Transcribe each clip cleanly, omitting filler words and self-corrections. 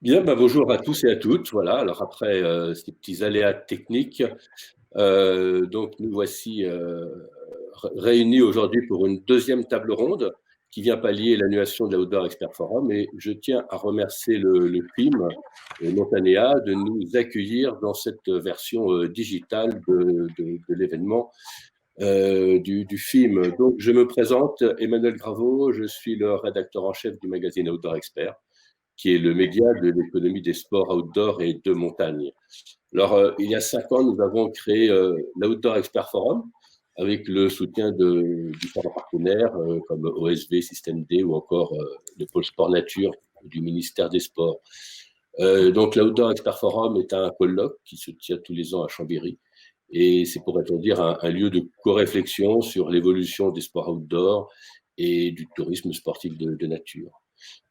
Bien, bonjour à tous et à toutes. Voilà, alors après ces petits aléas techniques, donc nous voici réunis aujourd'hui pour une deuxième table ronde qui vient pallier l'annulation de l'Outdoor Expert Forum. Et je tiens à remercier le PIM Montanea de nous accueillir dans cette version digitale de l'événement du film. Donc, je me présente, Emmanuel Graveau, je suis le rédacteur en chef du magazine Outdoor Expert, qui est le média de l'économie des sports outdoor et de montagne. Alors, il y a 5 ans, nous avons créé l'Outdoor Expert Forum avec le soutien de différents partenaires comme OSV, Système D ou encore le pôle sport nature du ministère des Sports. Donc, l'Outdoor Expert Forum est un colloque qui se tient tous les ans à Chambéry. Et c'est pour dire un lieu de co-réflexion sur l'évolution des sports outdoor et du tourisme sportif de nature.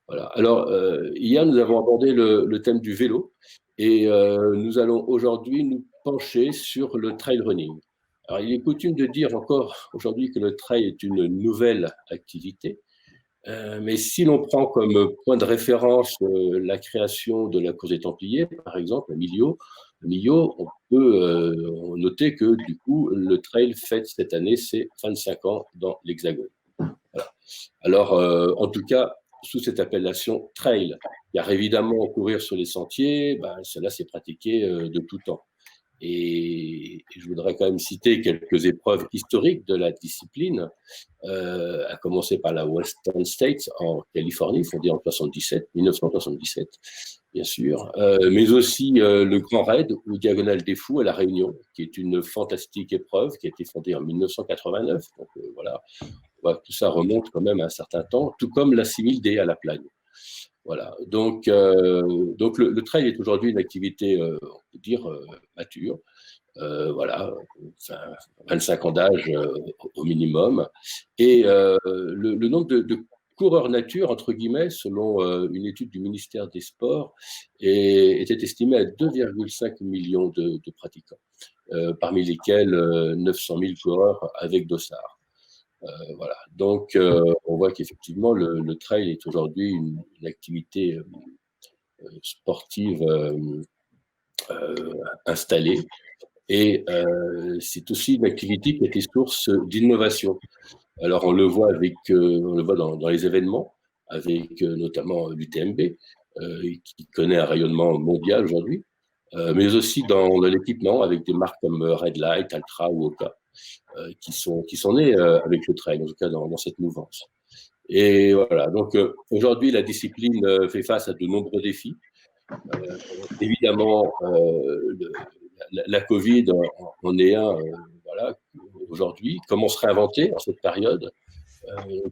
Voilà. Alors, hier, nous avons abordé le thème du vélo et nous allons aujourd'hui nous pencher sur le trail running. Alors, il est coutume de dire encore aujourd'hui que le trail est une nouvelle activité, mais si l'on prend comme point de référence la création de la course des Templiers, par exemple, à Millau, on peut noter que du coup, le trail fête cette année ses 25 ans dans l'Hexagone. Voilà. Alors, en tout cas, sous cette appellation trail, car évidemment, courir sur les sentiers, cela s'est pratiqué de tout temps. Et je voudrais quand même citer quelques épreuves historiques de la discipline, à commencer par la Western States en Californie, fondée en 1977, bien sûr, mais aussi le Grand Raid ou Diagonale des Fous à La Réunion, qui est une fantastique épreuve qui a été fondée en 1989. Donc voilà, tout ça remonte quand même à un certain temps, tout comme la 6000D à La Plagne. Voilà. Donc le trail est aujourd'hui une activité, on peut dire, mature. Voilà, 25 ans d'âge au minimum. Et le nombre de coureurs nature, entre guillemets, selon une étude du ministère des Sports, était estimé à 2,5 millions de pratiquants, parmi lesquels 900 000 coureurs avec dossard. Voilà. Donc, on voit qu'effectivement, le trail est aujourd'hui une activité sportive installée. Et c'est aussi une activité qui a été source d'innovation. Alors, on le voit dans les événements, avec notamment l'UTMB, qui connaît un rayonnement mondial aujourd'hui, mais aussi dans l'équipement, avec des marques comme Red Light, Altra ou Oka, qui sont nés avec le trail, en tout cas dans cette mouvance. Et voilà, donc aujourd'hui, la discipline fait face à de nombreux défis. Évidemment, la Covid en est un, voilà, aujourd'hui. Comment se réinventer en cette période?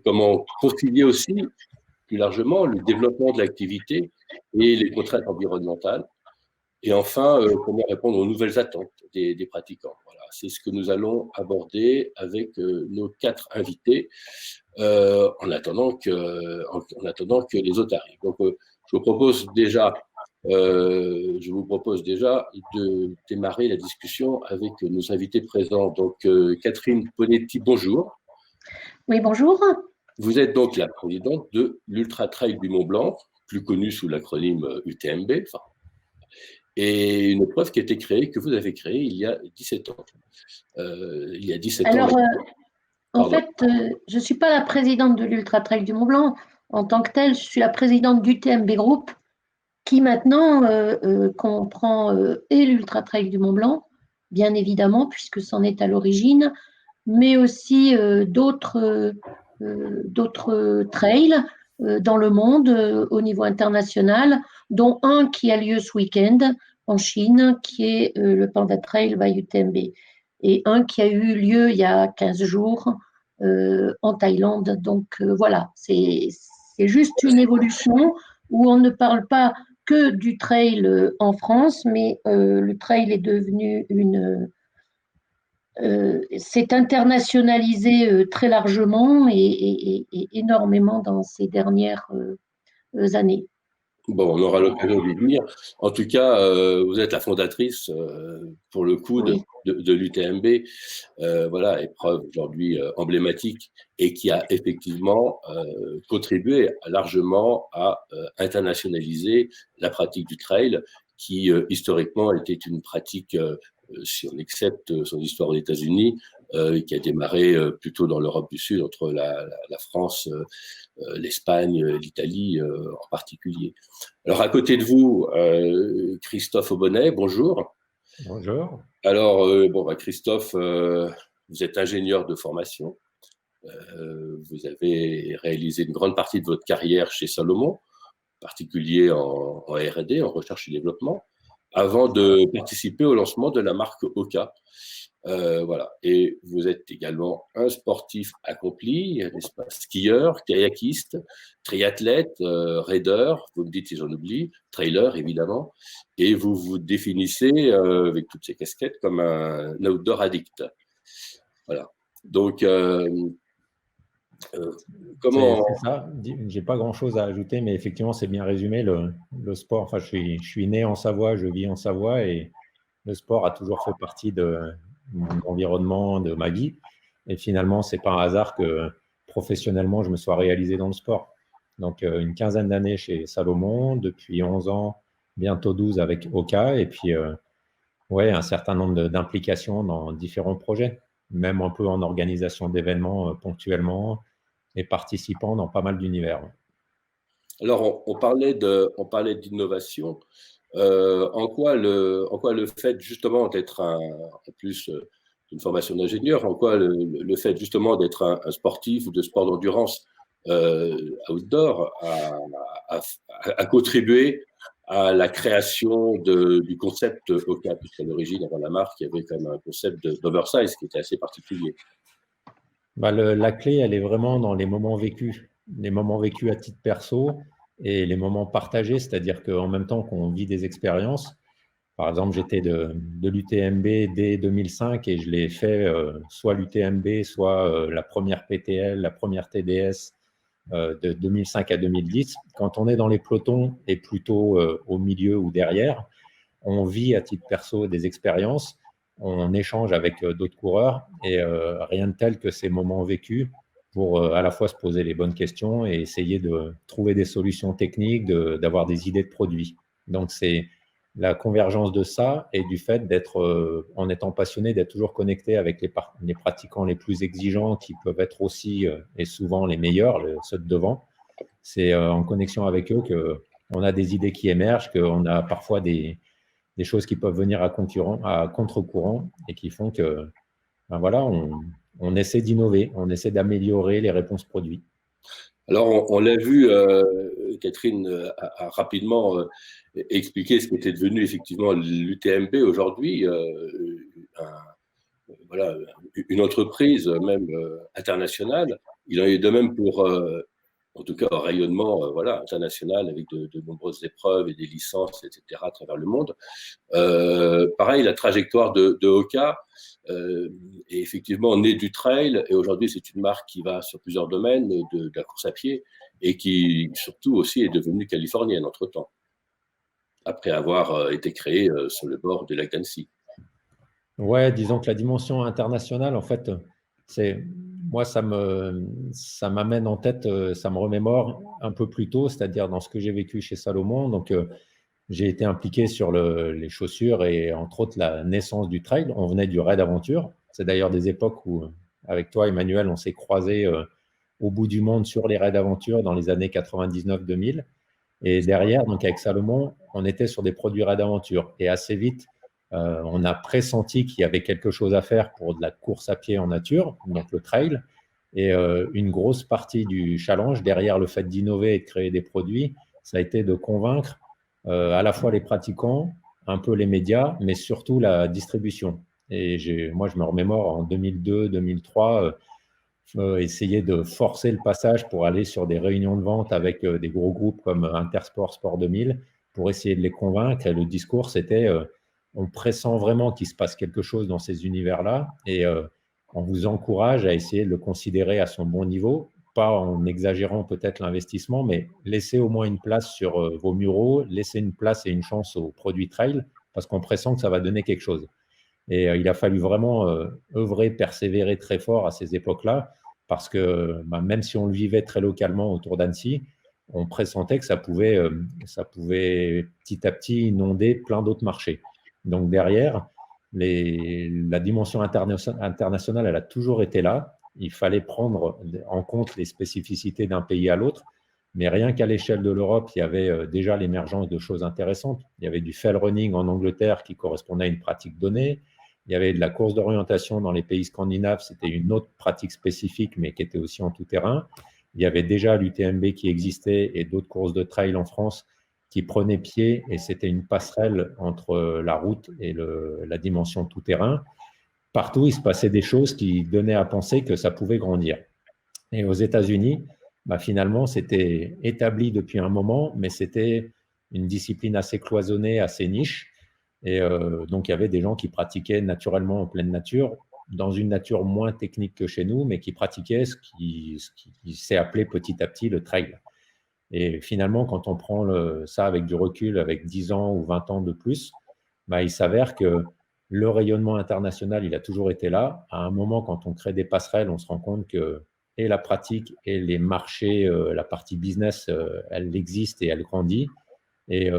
Comment concilier aussi, plus largement, le développement de l'activité et les contraintes environnementales? Et enfin, comment répondre aux nouvelles attentes des pratiquants? Voilà, c'est ce que nous allons aborder avec nos 4 invités en attendant que les autres arrivent. Donc, je vous propose déjà de démarrer la discussion avec nos invités présents. Donc, Catherine Ponetti, bonjour. Oui, bonjour. Vous êtes donc la présidente de l'Ultra Trail du Mont Blanc, plus connu sous l'acronyme UTMB, et une épreuve que vous avez créée il y a 17 ans. Alors, en fait, je ne suis pas la présidente de l'Ultra Trail du Mont Blanc en tant que telle, je suis la présidente du TMB Group qui maintenant comprend et l'Ultra Trail du Mont Blanc, bien évidemment, puisque c'en est à l'origine, mais aussi d'autres trails dans le monde au niveau international, dont un qui a lieu ce week-end en Chine, qui est le Panda Trail by UTMB, et un qui a eu lieu il y a 15 jours en Thaïlande. Donc voilà, c'est juste une évolution où on ne parle pas que du trail en France, mais le trail est devenu s'est internationalisé très largement et énormément dans ces dernières années. Bon, on aura l'occasion d'y venir. En tout cas, vous êtes la fondatrice, pour le coup, Oui. de l'UTMB. Voilà, épreuve aujourd'hui emblématique et qui a effectivement contribué largement à internationaliser la pratique du trail, qui historiquement était une pratique, si on accepte son histoire aux États-Unis, qui a démarré plutôt dans l'Europe du Sud, entre la France, l'Espagne, l'Italie en particulier. Alors, à côté de vous, Christophe Aubonnet, bonjour. Bonjour. Alors, bon, bah, Christophe, vous êtes ingénieur de formation. Vous avez réalisé une grande partie de votre carrière chez Salomon, en particulier en R&D, en recherche et développement, avant de participer au lancement de la marque Oka. Voilà. Et vous êtes également un sportif accompli, n'est-ce pas, skieur, kayakiste, triathlète, raider, vous me dites si j'en oublie, trailer évidemment, et vous vous définissez avec toutes ces casquettes comme un outdoor addict. Voilà. Donc, comment… C'est ça. J'ai pas grand-chose à ajouter, mais effectivement, c'est bien résumé. Le sport, enfin, je suis né en Savoie, je vis en Savoie et le sport a toujours fait partie de mon environnement, de ma vie. Et finalement, c'est pas un hasard que professionnellement, je me sois réalisé dans le sport. Donc, une quinzaine d'années chez Salomon, depuis 11 ans, bientôt 12 avec Oka, et puis ouais, un certain nombre d'implications dans différents projets, même un peu en organisation d'événements ponctuellement et participant dans pas mal d'univers. Alors, on parlait d'innovation. En quoi le fait justement d'être en plus d'une formation d'ingénieur, en quoi le fait justement d'être un sportif ou de sport d'endurance outdoor a contribué à la création du concept Oka, puisqu'à l'origine, avant la marque, il y avait quand même un concept d'oversize qui était assez particulier. Bah, la clé, elle est vraiment dans les moments vécus à titre perso et les moments partagés, c'est-à-dire qu'en même temps qu'on vit des expériences, par exemple, j'étais de l'UTMB dès 2005 et je l'ai fait soit l'UTMB, soit la première PTL, la première TDS de 2005 à 2010. Quand on est dans les pelotons et plutôt au milieu ou derrière, on vit à titre perso des expériences, on échange avec d'autres coureurs et rien de tel que ces moments vécus pour à la fois se poser les bonnes questions et essayer de trouver des solutions techniques, d'avoir des idées de produits. Donc, c'est la convergence de ça et du fait d'être, en étant passionné, d'être toujours connecté avec les pratiquants les plus exigeants qui peuvent être aussi, et souvent les meilleurs, ceux de devant. C'est en connexion avec eux qu'on a des idées qui émergent, qu'on a parfois des choses qui peuvent venir à contre-courant et qui font que, ben voilà, on essaie d'innover, on essaie d'améliorer les réponses produits. Alors, on l'a vu, Catherine a rapidement expliqué ce qui était devenu effectivement l'UTMB aujourd'hui, voilà, une entreprise même internationale. Il en est de même pour, en tout cas, un rayonnement voilà, international avec de nombreuses épreuves et des licences, etc., à travers le monde. Pareil, la trajectoire de Oka est effectivement née du trail et aujourd'hui, c'est une marque qui va sur plusieurs domaines de la course à pied et qui, surtout aussi, est devenue californienne entre-temps, après avoir été créée sur le bord du lac d'Annecy. Ouais, disons que la dimension internationale, en fait, moi, ça m'amène en tête, ça me remémore un peu plus tôt, c'est-à-dire dans ce que j'ai vécu chez Salomon. Donc, j'ai été impliqué sur les chaussures et entre autres la naissance du trail. On venait du raid aventure. C'est d'ailleurs des époques où, avec toi, Emmanuel, on s'est croisés au bout du monde sur les raids aventure dans les années 99-2000. Et derrière, donc avec Salomon, on était sur des produits raid aventure. Et assez vite, on a pressenti qu'il y avait quelque chose à faire pour de la course à pied en nature, donc le trail. Et une grosse partie du challenge, derrière le fait d'innover et de créer des produits, ça a été de convaincre à la fois les pratiquants, un peu les médias, mais surtout la distribution. Et moi, je me remémore en 2002-2003, essayer de forcer le passage pour aller sur des réunions de vente avec des gros groupes comme Intersport, Sport 2000, pour essayer de les convaincre. Et le discours, c'était on pressent vraiment qu'il se passe quelque chose dans ces univers-là et on vous encourage à essayer de le considérer à son bon niveau pas en exagérant peut-être l'investissement, mais laissez au moins une place sur vos muraux, laissez une place et une chance aux produits trail, parce qu'on pressent que ça va donner quelque chose. Et il a fallu vraiment œuvrer, persévérer très fort à ces époques-là, parce que même si on le vivait très localement autour d'Annecy, on pressentait que ça pouvait petit à petit inonder plein d'autres marchés. Donc derrière, la dimension internationale, elle a toujours été là. Il fallait prendre en compte les spécificités d'un pays à l'autre, mais rien qu'à l'échelle de l'Europe, il y avait déjà l'émergence de choses intéressantes. Il y avait du fell running en Angleterre qui correspondait à une pratique donnée. Il y avait de la course d'orientation dans les pays scandinaves, c'était une autre pratique spécifique, mais qui était aussi en tout terrain. Il y avait déjà l'UTMB qui existait et d'autres courses de trail en France qui prenaient pied, et c'était une passerelle entre la route et la dimension tout terrain. Partout, il se passait des choses qui donnaient à penser que ça pouvait grandir. Et aux États-Unis, finalement, c'était établi depuis un moment, mais c'était une discipline assez cloisonnée, assez niche. Et donc, il y avait des gens qui pratiquaient naturellement en pleine nature, dans une nature moins technique que chez nous, mais qui pratiquaient ce qui s'est appelé petit à petit le trail. Et finalement, quand on prend ça avec du recul, avec 10 ans ou 20 ans de plus, il s'avère que le rayonnement international, il a toujours été là. À un moment, quand on crée des passerelles, on se rend compte que et la pratique et les marchés, la partie business, elle existe et elle grandit. Et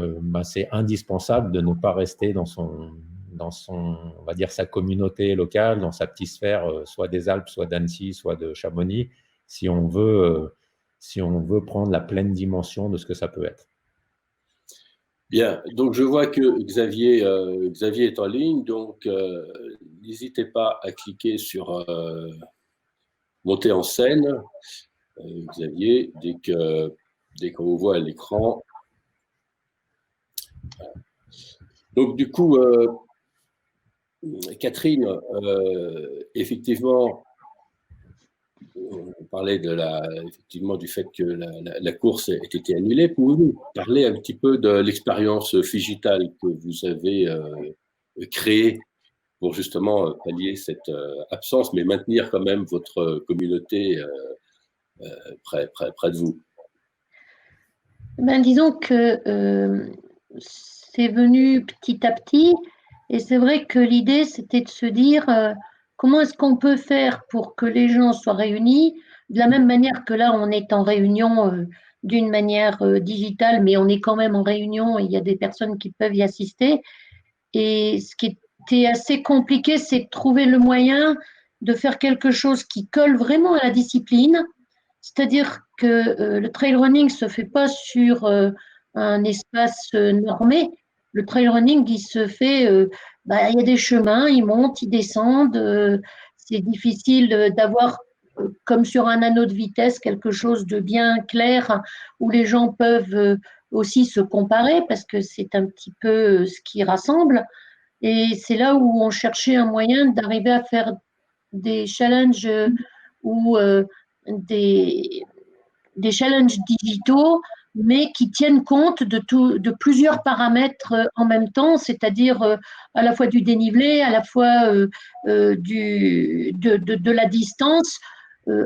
c'est indispensable de ne pas rester dans son, on va dire, sa communauté locale, dans sa petite sphère, soit des Alpes, soit d'Annecy, soit de Chamonix, si on veut prendre la pleine dimension de ce que ça peut être. Bien, donc je vois que Xavier est en ligne, donc n'hésitez pas à cliquer sur monter en scène. Xavier, dès qu'on vous voit à l'écran. Donc du coup, Catherine, effectivement, on parlait effectivement du fait que la course ait été annulée. Pouvez-vous parler un petit peu de l'expérience Figital que vous avez créée pour justement pallier cette absence, mais maintenir quand même votre communauté près de vous? Disons que c'est venu petit à petit, et c'est vrai que l'idée, c'était de se dire comment est-ce qu'on peut faire pour que les gens soient réunis, de la même manière que là, on est en réunion d'une manière digitale, mais on est quand même en réunion et il y a des personnes qui peuvent y assister. Et ce qui était assez compliqué, c'est de trouver le moyen de faire quelque chose qui colle vraiment à la discipline. C'est-à-dire que le trail running ne se fait pas sur un espace normé. Le trail running, il se fait, il y a des chemins, ils montent, ils descendent. C'est difficile d'avoir, comme sur un anneau de vitesse, quelque chose de bien clair où les gens peuvent aussi se comparer parce que c'est un petit peu ce qui rassemble. Et c'est là où on cherchait un moyen d'arriver à faire des challenges ou des challenges digitaux, mais qui tiennent compte de plusieurs paramètres en même temps, c'est-à-dire à la fois du dénivelé, à la fois de la distance.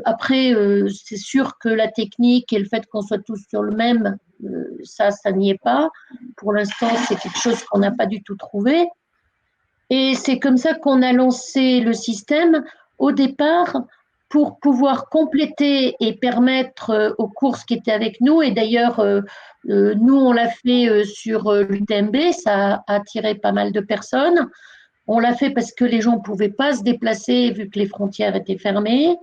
Après, c'est sûr que la technique et le fait qu'on soit tous sur le même, ça n'y est pas. Pour l'instant, c'est quelque chose qu'on n'a pas du tout trouvé. Et c'est comme ça qu'on a lancé le système. Au départ, pour pouvoir compléter et permettre aux courses qui étaient avec nous, et d'ailleurs, nous, on l'a fait sur l'UTMB, ça a attiré pas mal de personnes. On l'a fait parce que les gens ne pouvaient pas se déplacer vu que les frontières étaient fermées.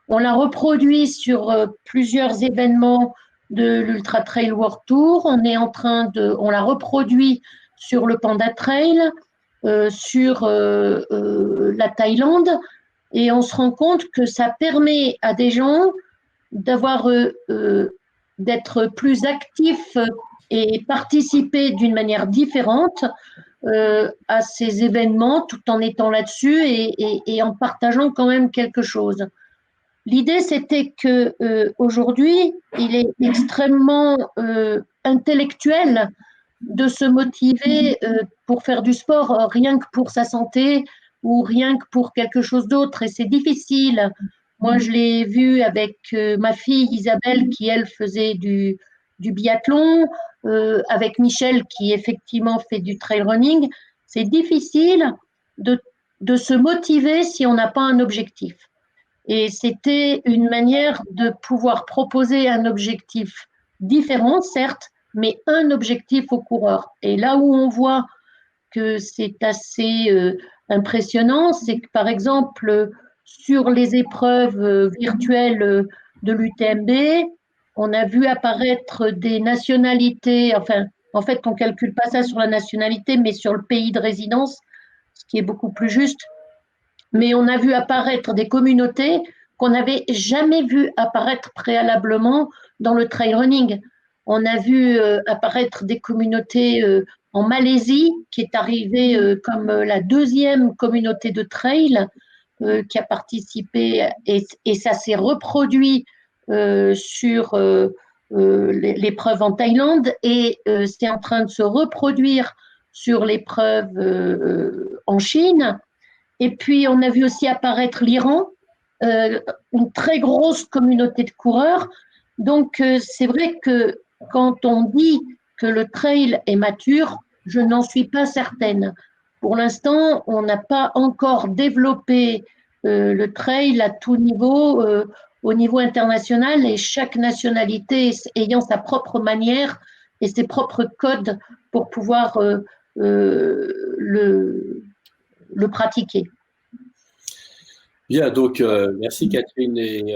On l'a reproduit sur plusieurs événements de l'Ultra Trail World Tour. On l'a reproduit sur le Panda Trail, sur la Thaïlande. Et on se rend compte que ça permet à des gens d'être plus actifs et participer d'une manière différente à ces événements tout en étant là-dessus et en partageant quand même quelque chose. L'idée, c'était que aujourd'hui, il est extrêmement intellectuel de se motiver pour faire du sport rien que pour sa santé ou rien que pour quelque chose d'autre. Et c'est difficile Moi, je l'ai vu avec ma fille Isabelle qui, elle, faisait du biathlon, avec Michel qui, effectivement, fait du trail running. C'est difficile de, de se motiver si on n'a pas un objectif. Et c'était une manière de pouvoir proposer un objectif différent, certes, mais un objectif aux coureurs. Et là où on voit que c'est assez impressionnant, c'est que par exemple, sur les épreuves virtuelles de l'UTMB, on a vu apparaître des nationalités, enfin, en fait, on ne calcule pas ça sur la nationalité, mais sur le pays de résidence, ce qui est beaucoup plus juste. Mais on a vu apparaître des communautés qu'on n'avait jamais vu apparaître préalablement dans le trail running. On a vu apparaître des communautés en Malaisie, qui est arrivée comme la deuxième communauté de trail qui a participé, et ça s'est reproduit sur l'épreuve en Thaïlande, et c'est en train de se reproduire sur l'épreuve en Chine. Et puis, on a vu aussi apparaître l'Iran, une très grosse communauté de coureurs. Donc, c'est vrai que quand on dit que le trail est mature, je n'en suis pas certaine. Pour l'instant, on n'a pas encore développé le trail à tout niveau, au niveau international, et chaque nationalité ayant sa propre manière et ses propres codes pour pouvoir le pratiquer. Bien, donc merci Catherine et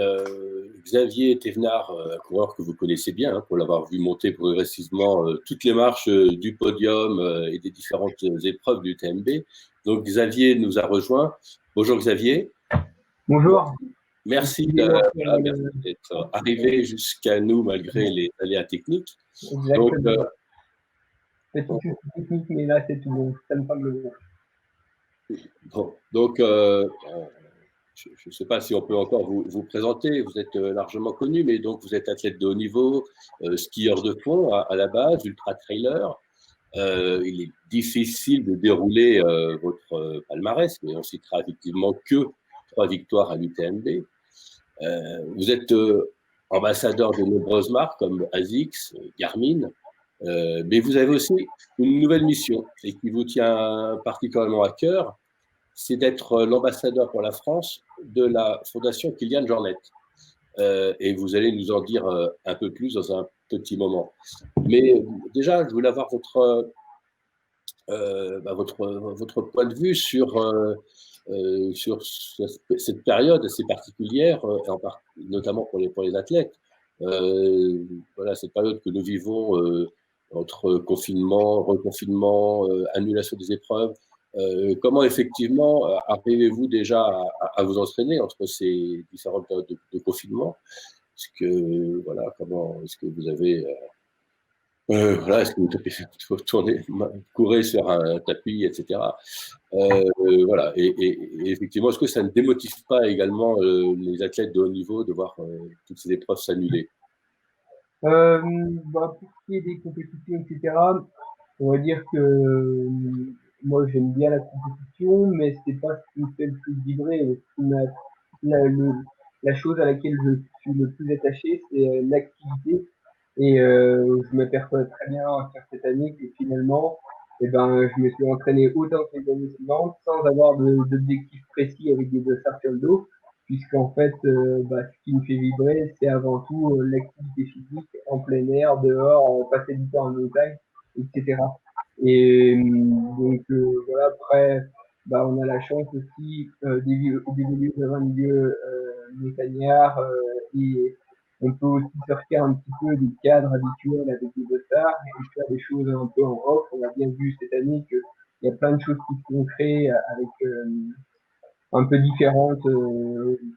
Xavier Thévenard, un coureur que vous connaissez bien, pour l'avoir vu monter progressivement toutes les marches du podium et des différentes épreuves du TMB. Donc Xavier nous a rejoint. Bonjour Xavier. Bonjour. Merci d'être arrivé jusqu'à nous malgré les aléas techniques. Exactement. Petite chose technique, mais là c'est tout bon. Ça me parle bon. Donc je ne sais pas si on peut encore vous présenter, vous êtes largement connu, mais donc vous êtes athlète de haut niveau, skieur de fond à la base, ultra-trailer. Il est difficile de dérouler votre palmarès, mais on citera effectivement que 3 victoires à l'UTMB. Vous êtes ambassadeur de nombreuses marques comme ASICS, Garmin, mais vous avez aussi une nouvelle mission et qui vous tient particulièrement à cœur, c'est d'être l'ambassadeur pour la France de la Fondation Kylian Jornet. Et vous allez nous en dire un peu plus dans un petit moment. Mais déjà, je voulais avoir votre point de vue sur cette période assez particulière, notamment pour les athlètes. Voilà, cette période que nous vivons entre confinement, reconfinement, annulation des épreuves. Comment effectivement arrivez-vous déjà à vous entraîner entre ces différentes périodes de confinement? Est-ce que voilà, comment est-ce que vous avez voilà, est-ce que vous tournez, courez sur un tapis, etc. Voilà, et effectivement, est-ce que ça ne démotive pas également les athlètes de haut niveau de voir toutes ces épreuves s'annuler? pour ce qui est des compétitions, etc., on va dire que moi j'aime bien la compétition, mais c'est pas ce qui me fait le plus vibrer. La chose à laquelle je suis le plus attaché, c'est l'activité. Et je m'aperçois très bien sur cette année que finalement, je me suis entraîné autant que les années suivantes sans avoir d'objectif précis avec des dossards sur le dos, puisqu'en fait, ce qui me fait vibrer, c'est avant tout l'activité physique en plein air, dehors, passer du temps en montagne, etc. Et donc voilà, après, on a la chance aussi d'évoluer dans un milieu montagnard et on peut aussi sortir un petit peu du cadre habituel avec des dossards et faire des choses un peu en off. On a bien vu cette année qu'il y a plein de choses qui se sont créées avec un peu différentes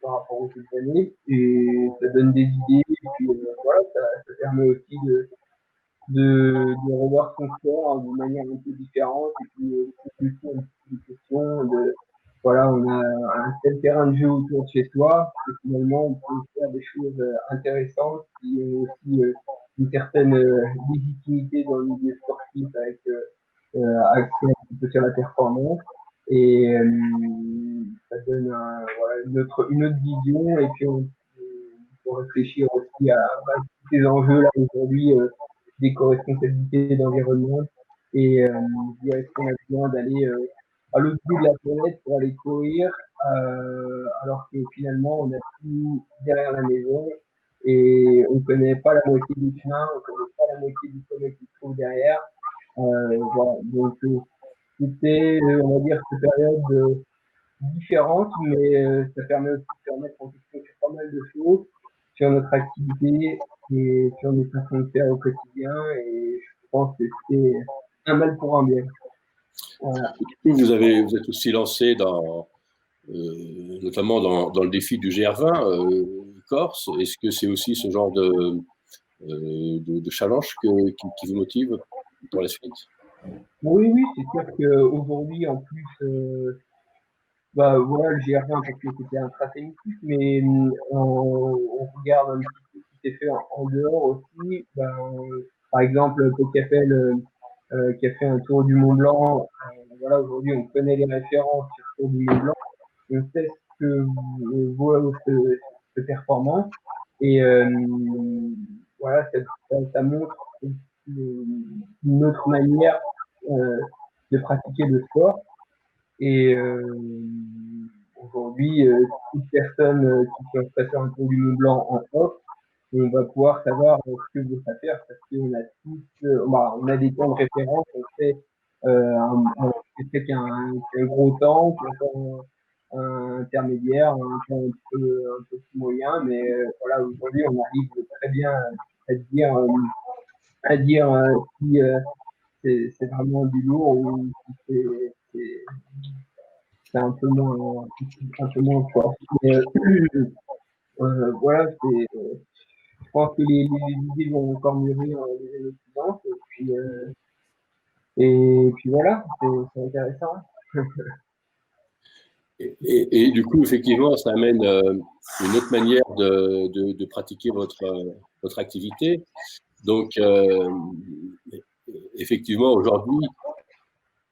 par rapport aux autres années et ça donne des idées et puis voilà, ça permet aussi de revoir son sport de manière un peu différente et puis aussi un petit peu de questions de voilà, on a un tel terrain de jeu autour de chez soi que finalement on peut faire des choses intéressantes qui ont aussi une certaine légitimité dans le milieu sportif avec accès un petit peu sur la performance et ça donne une autre vision et puis on peut réfléchir aussi à ces enjeux-là aujourd'hui d'éco-responsabilité d'environnement et est-ce qu'on a besoin d'aller à l'autre bout de la planète pour aller courir alors que finalement on a tout derrière la maison et on connaît pas la moitié du chemin, on connaît pas la moitié du sommet qui se trouve derrière. Voilà. Donc c'était, on va dire, cette période différente, mais ça permet aussi de se remettre en question sur pas mal de choses, sur notre activité et sur nos façons de faire au quotidien. Et je pense que c'est un mal pour un bien. Voilà. Vous êtes aussi lancé notamment dans le défi du GR20 Corse. Est-ce que c'est aussi ce genre de challenge qui vous motive pour la suite? Oui, c'est sûr qu'aujourd'hui, en plus, voilà, le GR20 parce que c'était un tracé mythique, mais on regarde un petit peu ce qui s'est fait en dehors aussi. Par exemple, Pocafel qui a fait un tour du Mont Blanc. Voilà, aujourd'hui, on connaît les références sur le tour du Mont Blanc. On sait ce que vaut cette performance. Et voilà, ça montre une autre manière de pratiquer le sport. Et aujourd'hui, toute personne qui peut passer un tour du Mont Blanc en off, on va pouvoir savoir ce que veut faire parce qu'on a tous, on a des temps de référence, on fait quelqu'un qui a un gros temps, un intermédiaire, un temps un peu plus moyen, mais voilà, aujourd'hui, on arrive très bien à dire si c'est vraiment du lourd ou si c'est un peu moins fort. Mais voilà, je pense que les idées vont encore mûrir les années suivantes. Et puis voilà, c'est intéressant. Et du coup, effectivement, ça amène une autre manière de pratiquer votre activité. Donc, effectivement, aujourd'hui,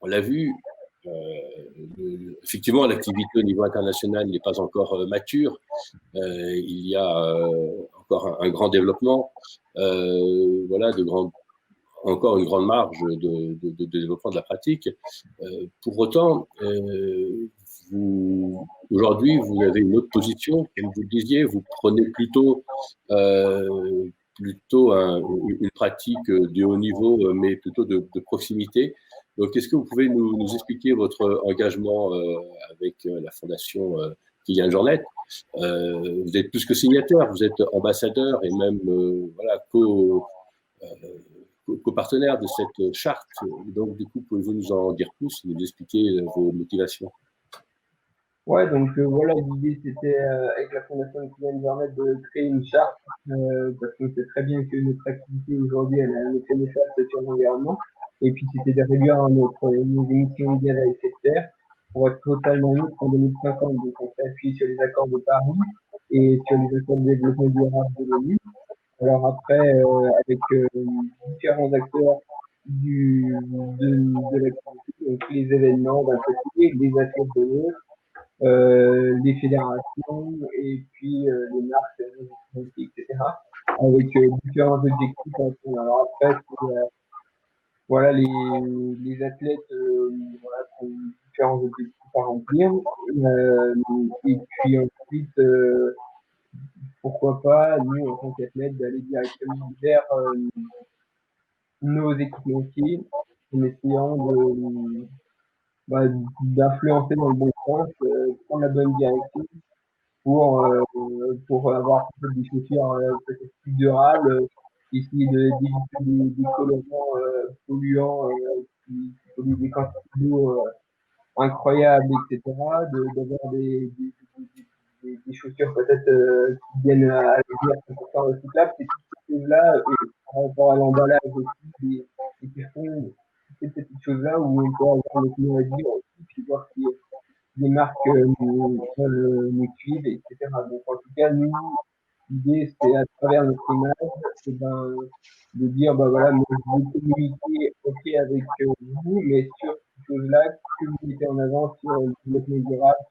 on l'a vu, effectivement, l'activité au niveau international n'est pas encore mature. Il y a encore un grand développement, voilà, encore une grande marge de développement de la pratique. Pour autant, aujourd'hui, vous avez une autre position, comme vous le disiez, vous prenez plutôt une pratique de haut niveau, mais plutôt de proximité. Donc, est-ce que vous pouvez nous expliquer votre engagement avec la Fondation Kylian Jornet? Vous êtes plus que signataire, vous êtes ambassadeur et même voilà, copartenaire de cette charte. Donc, du coup, pouvez-vous nous en dire plus, nous expliquer vos motivations? Ouais, donc voilà, l'idée c'était avec la Fondation Kylian Jornet de créer une charte parce qu'on sait très bien que notre activité aujourd'hui elle a un effet néfaste sur l'environnement et puis c'était de réduire nos émissions de gaz à effet de serre pour être totalement neutre en 2050. Donc on s'est appuyé sur les accords de Paris et sur les accords de développement durable de l'ONU. Alors après, avec différents acteurs de l'activité, donc les événements d'un côté, les athlètes de l'autre, les fédérations et puis les marques, etc. Avec différents objectifs en commun. Alors après, voilà, les athlètes voilà, ont différents objectifs à remplir. Et puis ensuite, pourquoi pas, nous, en tant qu'athlètes, d'aller directement vers nos équipementiers en essayant d'influencer dans le bon sens, prendre la bonne direction pour avoir des chaussures peut-être plus durables, essayer d'éviter des colorants polluants qui polluent des quantités d'eau incroyables, etc. D'avoir des chaussures peut-être qui viennent à l'avenir 100% recyclables. C'est toutes ces choses-là, par rapport à l'emballage aussi, des cartons, ces petites choses-là où on peut avoir notre mot à dire aussi, puis voir si les marques veulent nous suivre, etc. Donc en tout cas, nous, l'idée c'est à travers notre image, de dire voilà, moi, je veux communiquer ok avec vous, mais sur ces choses-là que vous mettez en avant sur le développement durable,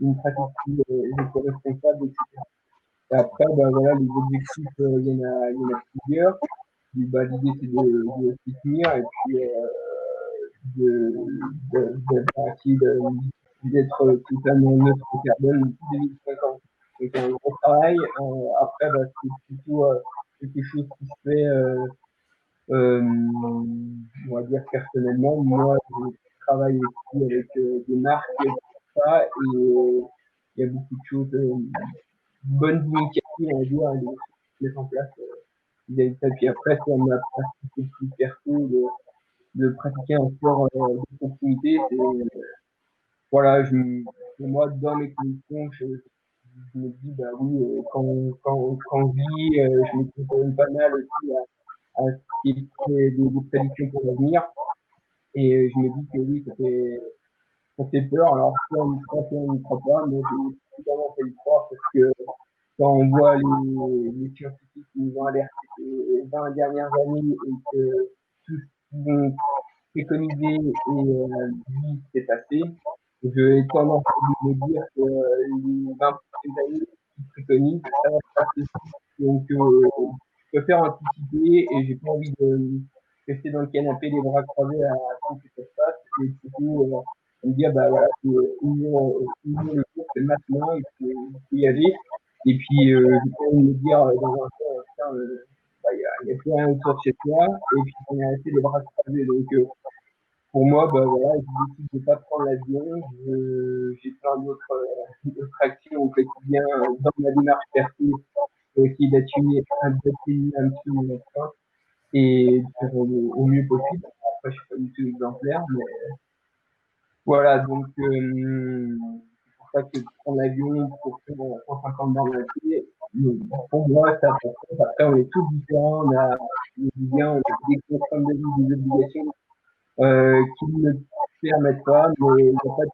une pratique plus éco-responsable, etc. Et après, bah, voilà, les objectifs, il y en a plusieurs. L'idée, c'est de s'y tenir et puis de, d'être totalement neutre en carbone d'ici 2050. Donc, un gros travail. Après, bah, c'est plutôt quelque chose qui se fait, on va dire, personnellement. Moi, je travaille aussi avec des marques et tout ça, et il y a beaucoup de choses, bonnes initiatives, on va dire, à mettre en place. Et puis après, c'est ma pratique plus perso de pratiquer un sport de proximité. C'est, voilà, pour moi, dans mes conditions, je me dis, bah oui, quand je vis, je me contrôle pas mal aussi à ce qui est des prédictions pour l'avenir. Et je me dis que oui, ça fait peur. Alors, soit on y croit, soit on n'y croit pas, mais j'ai évidemment fait y croire parce que quand on voit les scientifiques qui nous ont alertés ces 20 dernières années et que tout ce qu'ils ont préconisé et dit s'est passé, j'ai tendance à me dire que les 20 prochaines années qu'ils préconisent, ça va se passer. Donc, je préfère anticiper et j'ai pas envie de rester dans le canapé les bras croisés à attendre que ça se passe et plutôt me dire, bah voilà, unir le jour, c'est maintenant, il faut y aller. Et puis, j'ai pas envie de me dire dans un temps, putain, bah, il y a plus rien autour de chez toi et puis on est resté les bras croisés. Donc, pour moi, bah voilà, je décide de pas prendre l'avion. J'ai plein d'autres actions au quotidien dans ma démarche perso pour essayer d'atténuer un petit peu mon empreinte et de faire au mieux possible. Après, je suis pas du tout exemplaire, mais voilà, donc c'est pour ça que prendre l'avion pour faire 150 bornes à pied, pour moi, ça passe. Après, on est tous différents, on a des liens, on a des contraintes de vie, des obligations qui ne permettent pas, mais il n'y a pas de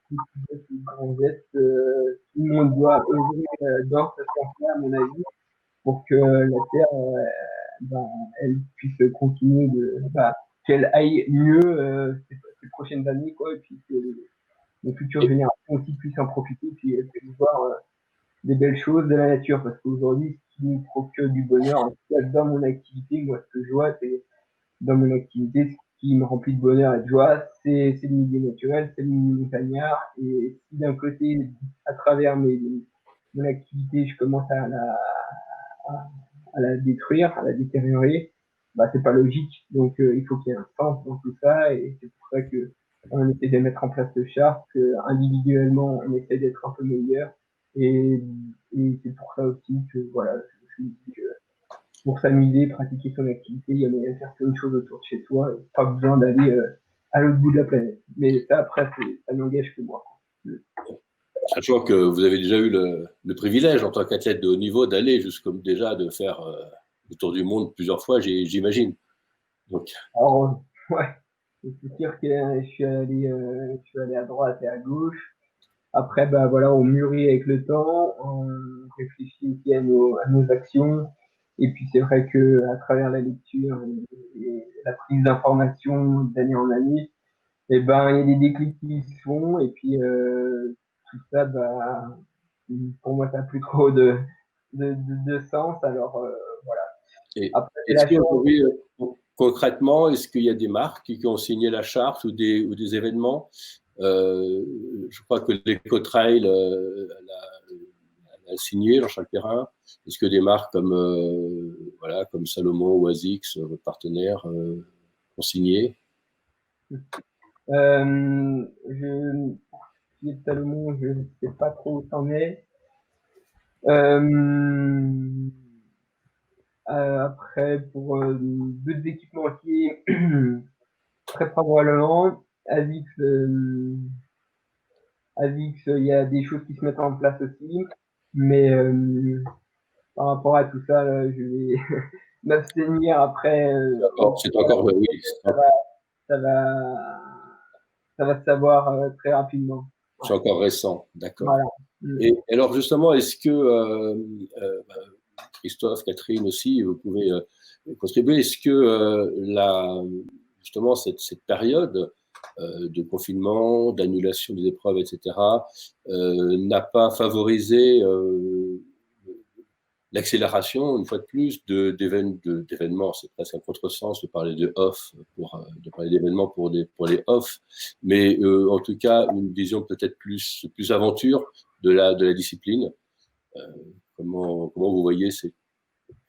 petit grand geste. Tout le monde doit œuvrer dans ce sens-là, à mon avis, pour que la Terre, ben, elle puisse continuer qu'elle aille mieux ces prochaines années, quoi, et puis que les futures générations aussi puissent en profiter, puis voir des belles choses de la nature, parce qu'aujourd'hui, ce qui nous procure du bonheur, en tout cas dans mon activité, moi, ce que je vois, c'est dans mon activité, ce qui me remplit de bonheur et de joie, c'est le milieu naturel, c'est le milieu montagnard, et si d'un côté, à travers mon activité, je commence à la détruire, à la détériorer, bah, c'est pas logique. Donc, il faut qu'il y ait un sens dans tout ça, et c'est pour ça que on essaie de mettre en place le charte, que individuellement, on essaie d'être un peu meilleur, et, et c'est pour ça aussi que, voilà, je me dis que pour s'amuser, pratiquer son activité, il y a moyen de faire plein de choses autour de chez soi, pas besoin d'aller à l'autre bout de la planète. Mais ça, après, ça n'engage que moi. Sachant que vous avez déjà eu le privilège en tant qu'athlète de haut niveau d'aller jusqu'au déjà de faire le tour du monde plusieurs fois, j'imagine. Donc, alors, ouais, c'est sûr que je suis allé à droite et à gauche. Après, bah voilà, on mûrit avec le temps, on réfléchit aussi à nos actions. Et puis c'est vrai que à travers la lecture et la prise d'informations d'année en année, et ben il y a des déclics qui se font. Et puis tout ça, bah pour moi, ça n'a plus trop de sens. Alors voilà. Après, c'est est-ce la chance. qu'aujourd'hui, concrètement, est-ce qu'il y a des marques qui ont signé la charte ou des événements je crois que l'Ecotrail a signé Jean-Charles Perrin. Est-ce que des marques voilà, comme Salomon ou ASICS, votre partenaire, ont signé? Pour ce qui est de Salomon, je ne sais pas trop où c'en est. Après, pour d'autres équipementiers, très probablement, ASICS, il y a des choses qui se mettent en place aussi, mais par rapport à tout ça, là, je vais m'abstenir. Après, C'est encore, oui. ça va, ça va, ça va se savoir très rapidement. C'est encore récent, d'accord. Voilà. Et alors justement, est-ce que Christophe, Catherine aussi, vous pouvez contribuer. Est-ce que justement cette période de confinement, d'annulation des épreuves, etc., n'a pas favorisé l'accélération, une fois de plus, d'événements. C'est presque un contresens de parler de off, de parler d'événements pour les off, mais en tout cas, une vision peut-être plus aventure de la discipline. Comment vous voyez cette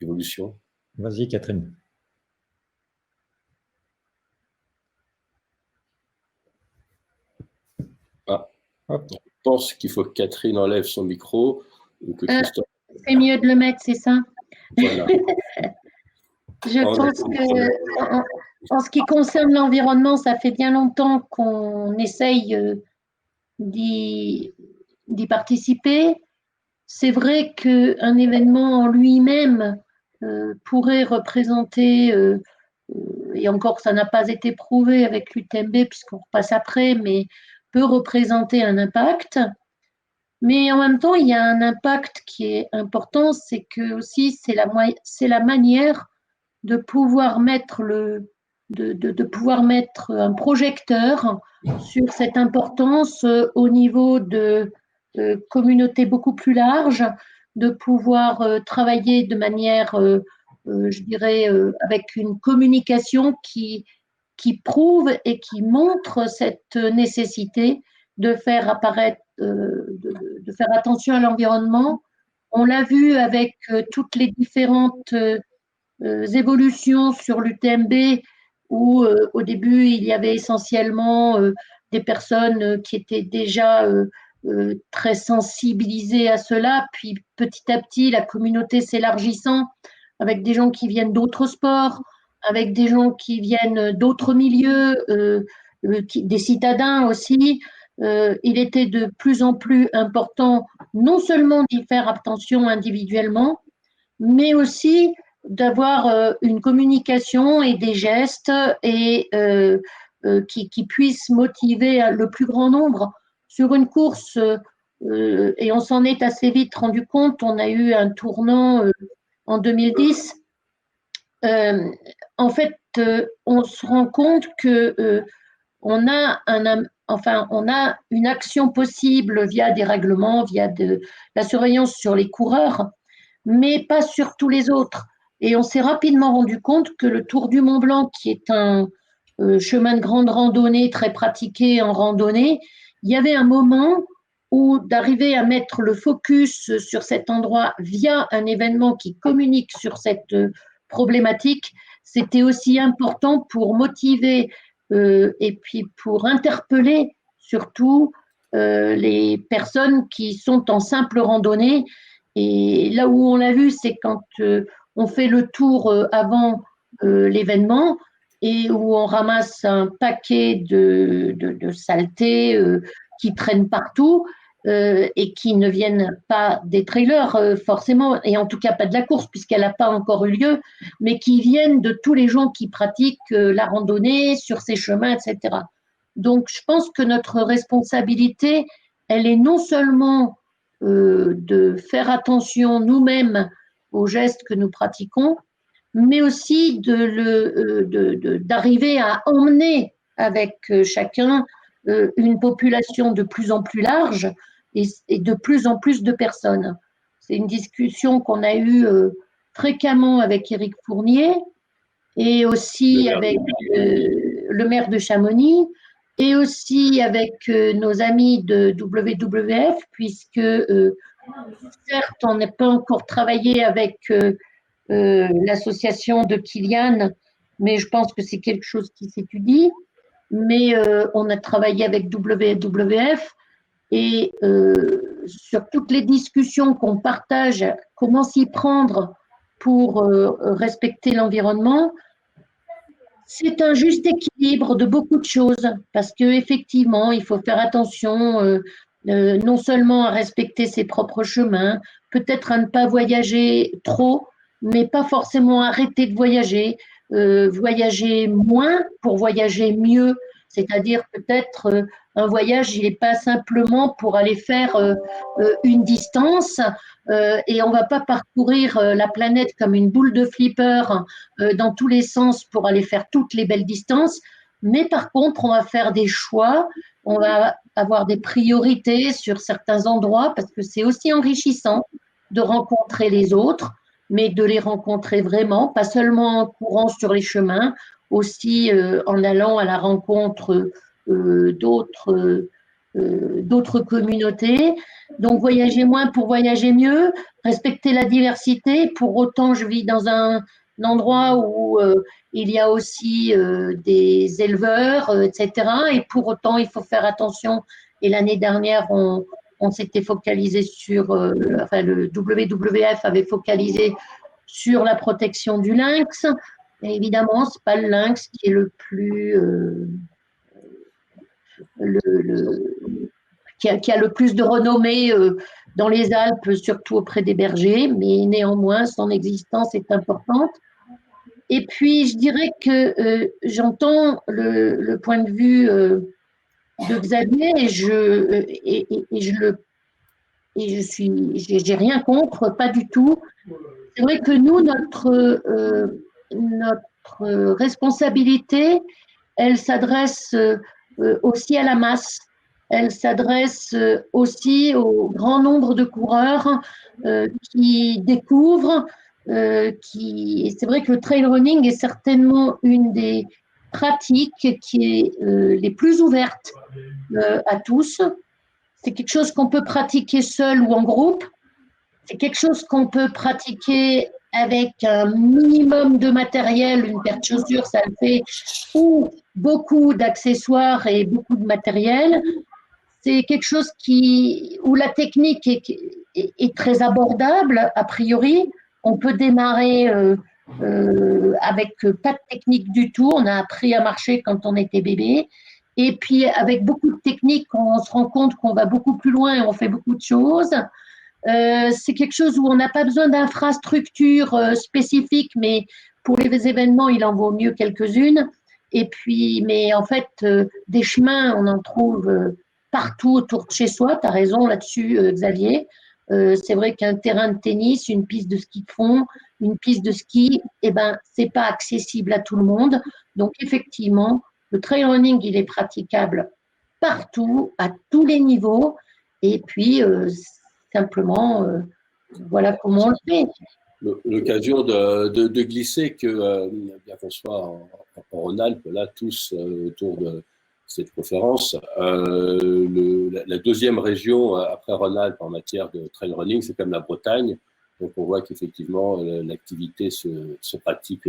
évolution? Vas-y, Catherine. Hop. Je pense qu'il faut que Catherine enlève son micro. Ou que Christophe... C'est mieux de le mettre, c'est ça? Voilà. Je pense que, en ce qui concerne l'environnement, ça fait bien longtemps qu'on essaye d'y participer. C'est vrai qu'un événement en lui-même pourrait représenter, et encore ça n'a pas été prouvé avec l'UTMB puisqu'on repasse après, mais peut représenter un impact. Mais en même temps, il y a un impact qui est important, c'est que aussi c'est la manière de pouvoir mettre de pouvoir mettre un projecteur sur cette importance au niveau de communautés beaucoup plus larges, de pouvoir travailler de manière, je dirais, avec une communication qui prouve et qui montre cette nécessité de faire apparaître, de faire attention à l'environnement. On l'a vu avec toutes les différentes évolutions sur l'UTMB où au début il y avait essentiellement des personnes qui étaient déjà très sensibilisées à cela, puis petit à petit la communauté s'élargissant avec des gens qui viennent d'autres sports, avec des gens qui viennent d'autres milieux, des citadins aussi. Il était de plus en plus important non seulement d'y faire attention individuellement, mais aussi d'avoir une communication et des gestes et qui puissent motiver le plus grand nombre sur une course. Et on s'en est assez vite rendu compte. On a eu un tournant en 2010. En fait, on se rend compte que on a une action possible via des règlements, via de la surveillance sur les coureurs, mais pas sur tous les autres. Et on s'est rapidement rendu compte que le Tour du Mont Blanc, qui est un chemin de grande randonnée très pratiqué en randonnée, il y avait un moment où d'arriver à mettre le focus sur cet endroit via un événement qui communique sur cette problématique, c'était aussi important pour motiver et puis pour interpeller surtout les personnes qui sont en simple randonnée. Et là où on l'a vu, c'est quand on fait le tour avant l'événement et où on ramasse un paquet de saletés qui traînent partout et qui ne viennent pas des trailers forcément, et en tout cas pas de la course puisqu'elle n'a pas encore eu lieu, mais qui viennent de tous les gens qui pratiquent la randonnée sur ces chemins, etc. Donc je pense que notre responsabilité, elle est non seulement de faire attention nous-mêmes aux gestes que nous pratiquons, mais aussi d'arriver à emmener avec chacun une population de plus en plus large et de plus en plus de personnes. C'est une discussion qu'on a eue fréquemment avec Éric Fournier et aussi avec le maire de Chamonix et aussi avec nos amis de WWF, puisque certes, on n'a pas encore travaillé avec l'association de Kilian, mais je pense que c'est quelque chose qui s'étudie. Mais on a travaillé avec WWF et sur toutes les discussions qu'on partage, comment s'y prendre pour respecter l'environnement, c'est un juste équilibre de beaucoup de choses parce qu'effectivement, il faut faire attention non seulement à respecter ses propres chemins, peut-être à ne pas voyager trop, mais pas forcément arrêter de voyager, voyager moins pour voyager mieux, c'est-à-dire peut-être un voyage, il n'est pas simplement pour aller faire une distance et on ne va pas parcourir la planète comme une boule de flipper dans tous les sens pour aller faire toutes les belles distances. Mais par contre, on va faire des choix, on va avoir des priorités sur certains endroits parce que c'est aussi enrichissant de rencontrer les autres, mais de les rencontrer vraiment, pas seulement en courant sur les chemins, aussi en allant à la rencontre d'autres communautés. Donc, voyager moins pour voyager mieux, respecter la diversité. Pour autant, je vis dans un endroit où il y a aussi des éleveurs, etc. Et pour autant, il faut faire attention. Et l'année dernière, on s'était focalisé sur, enfin, le WWF avait focalisé sur la protection du lynx. Et évidemment, ce n'est pas le lynx qui est le plus. Qui a le plus de renommée dans les Alpes, surtout auprès des bergers, mais néanmoins, son existence est importante. Et puis, je dirais que j'entends le point de vue de Xavier et j'ai rien contre, pas du tout. C'est vrai que nous, notre responsabilité, elle s'adresse aussi à la masse. Elle s'adresse aussi au grand nombre de coureurs qui découvrent. C'est vrai que le trail running est certainement une des pratiques qui est les plus ouvertes à tous. C'est quelque chose qu'on peut pratiquer seul ou en groupe. C'est quelque chose qu'on peut pratiquer avec un minimum de matériel, une paire de chaussures, ça le fait, ou beaucoup d'accessoires et beaucoup de matériel. C'est quelque chose où la technique est très abordable, a priori. On peut démarrer avec pas de technique du tout. On a appris à marcher quand on était bébé. Et puis, avec beaucoup de techniques, on se rend compte qu'on va beaucoup plus loin et on fait beaucoup de choses. C'est quelque chose où on n'a pas besoin d'infrastructures spécifiques, mais pour les événements, il en vaut mieux quelques-unes. Et puis, mais en fait, des chemins, on en trouve partout autour de chez soi. Tu as raison là-dessus, Xavier. C'est vrai qu'un terrain de tennis, une piste de ski de fond, une piste de ski, eh ben, c'est pas accessible à tout le monde. Donc, effectivement, le trail running, il est praticable partout, à tous les niveaux. Et puis, simplement, voilà comment on le fait. L'occasion de glisser que, bien qu'on soit en Rhône-Alpes, là, tous autour de cette conférence, la deuxième région après Rhône-Alpes en matière de trail running, c'est comme la Bretagne. Donc, on voit qu'effectivement, l'activité se pratique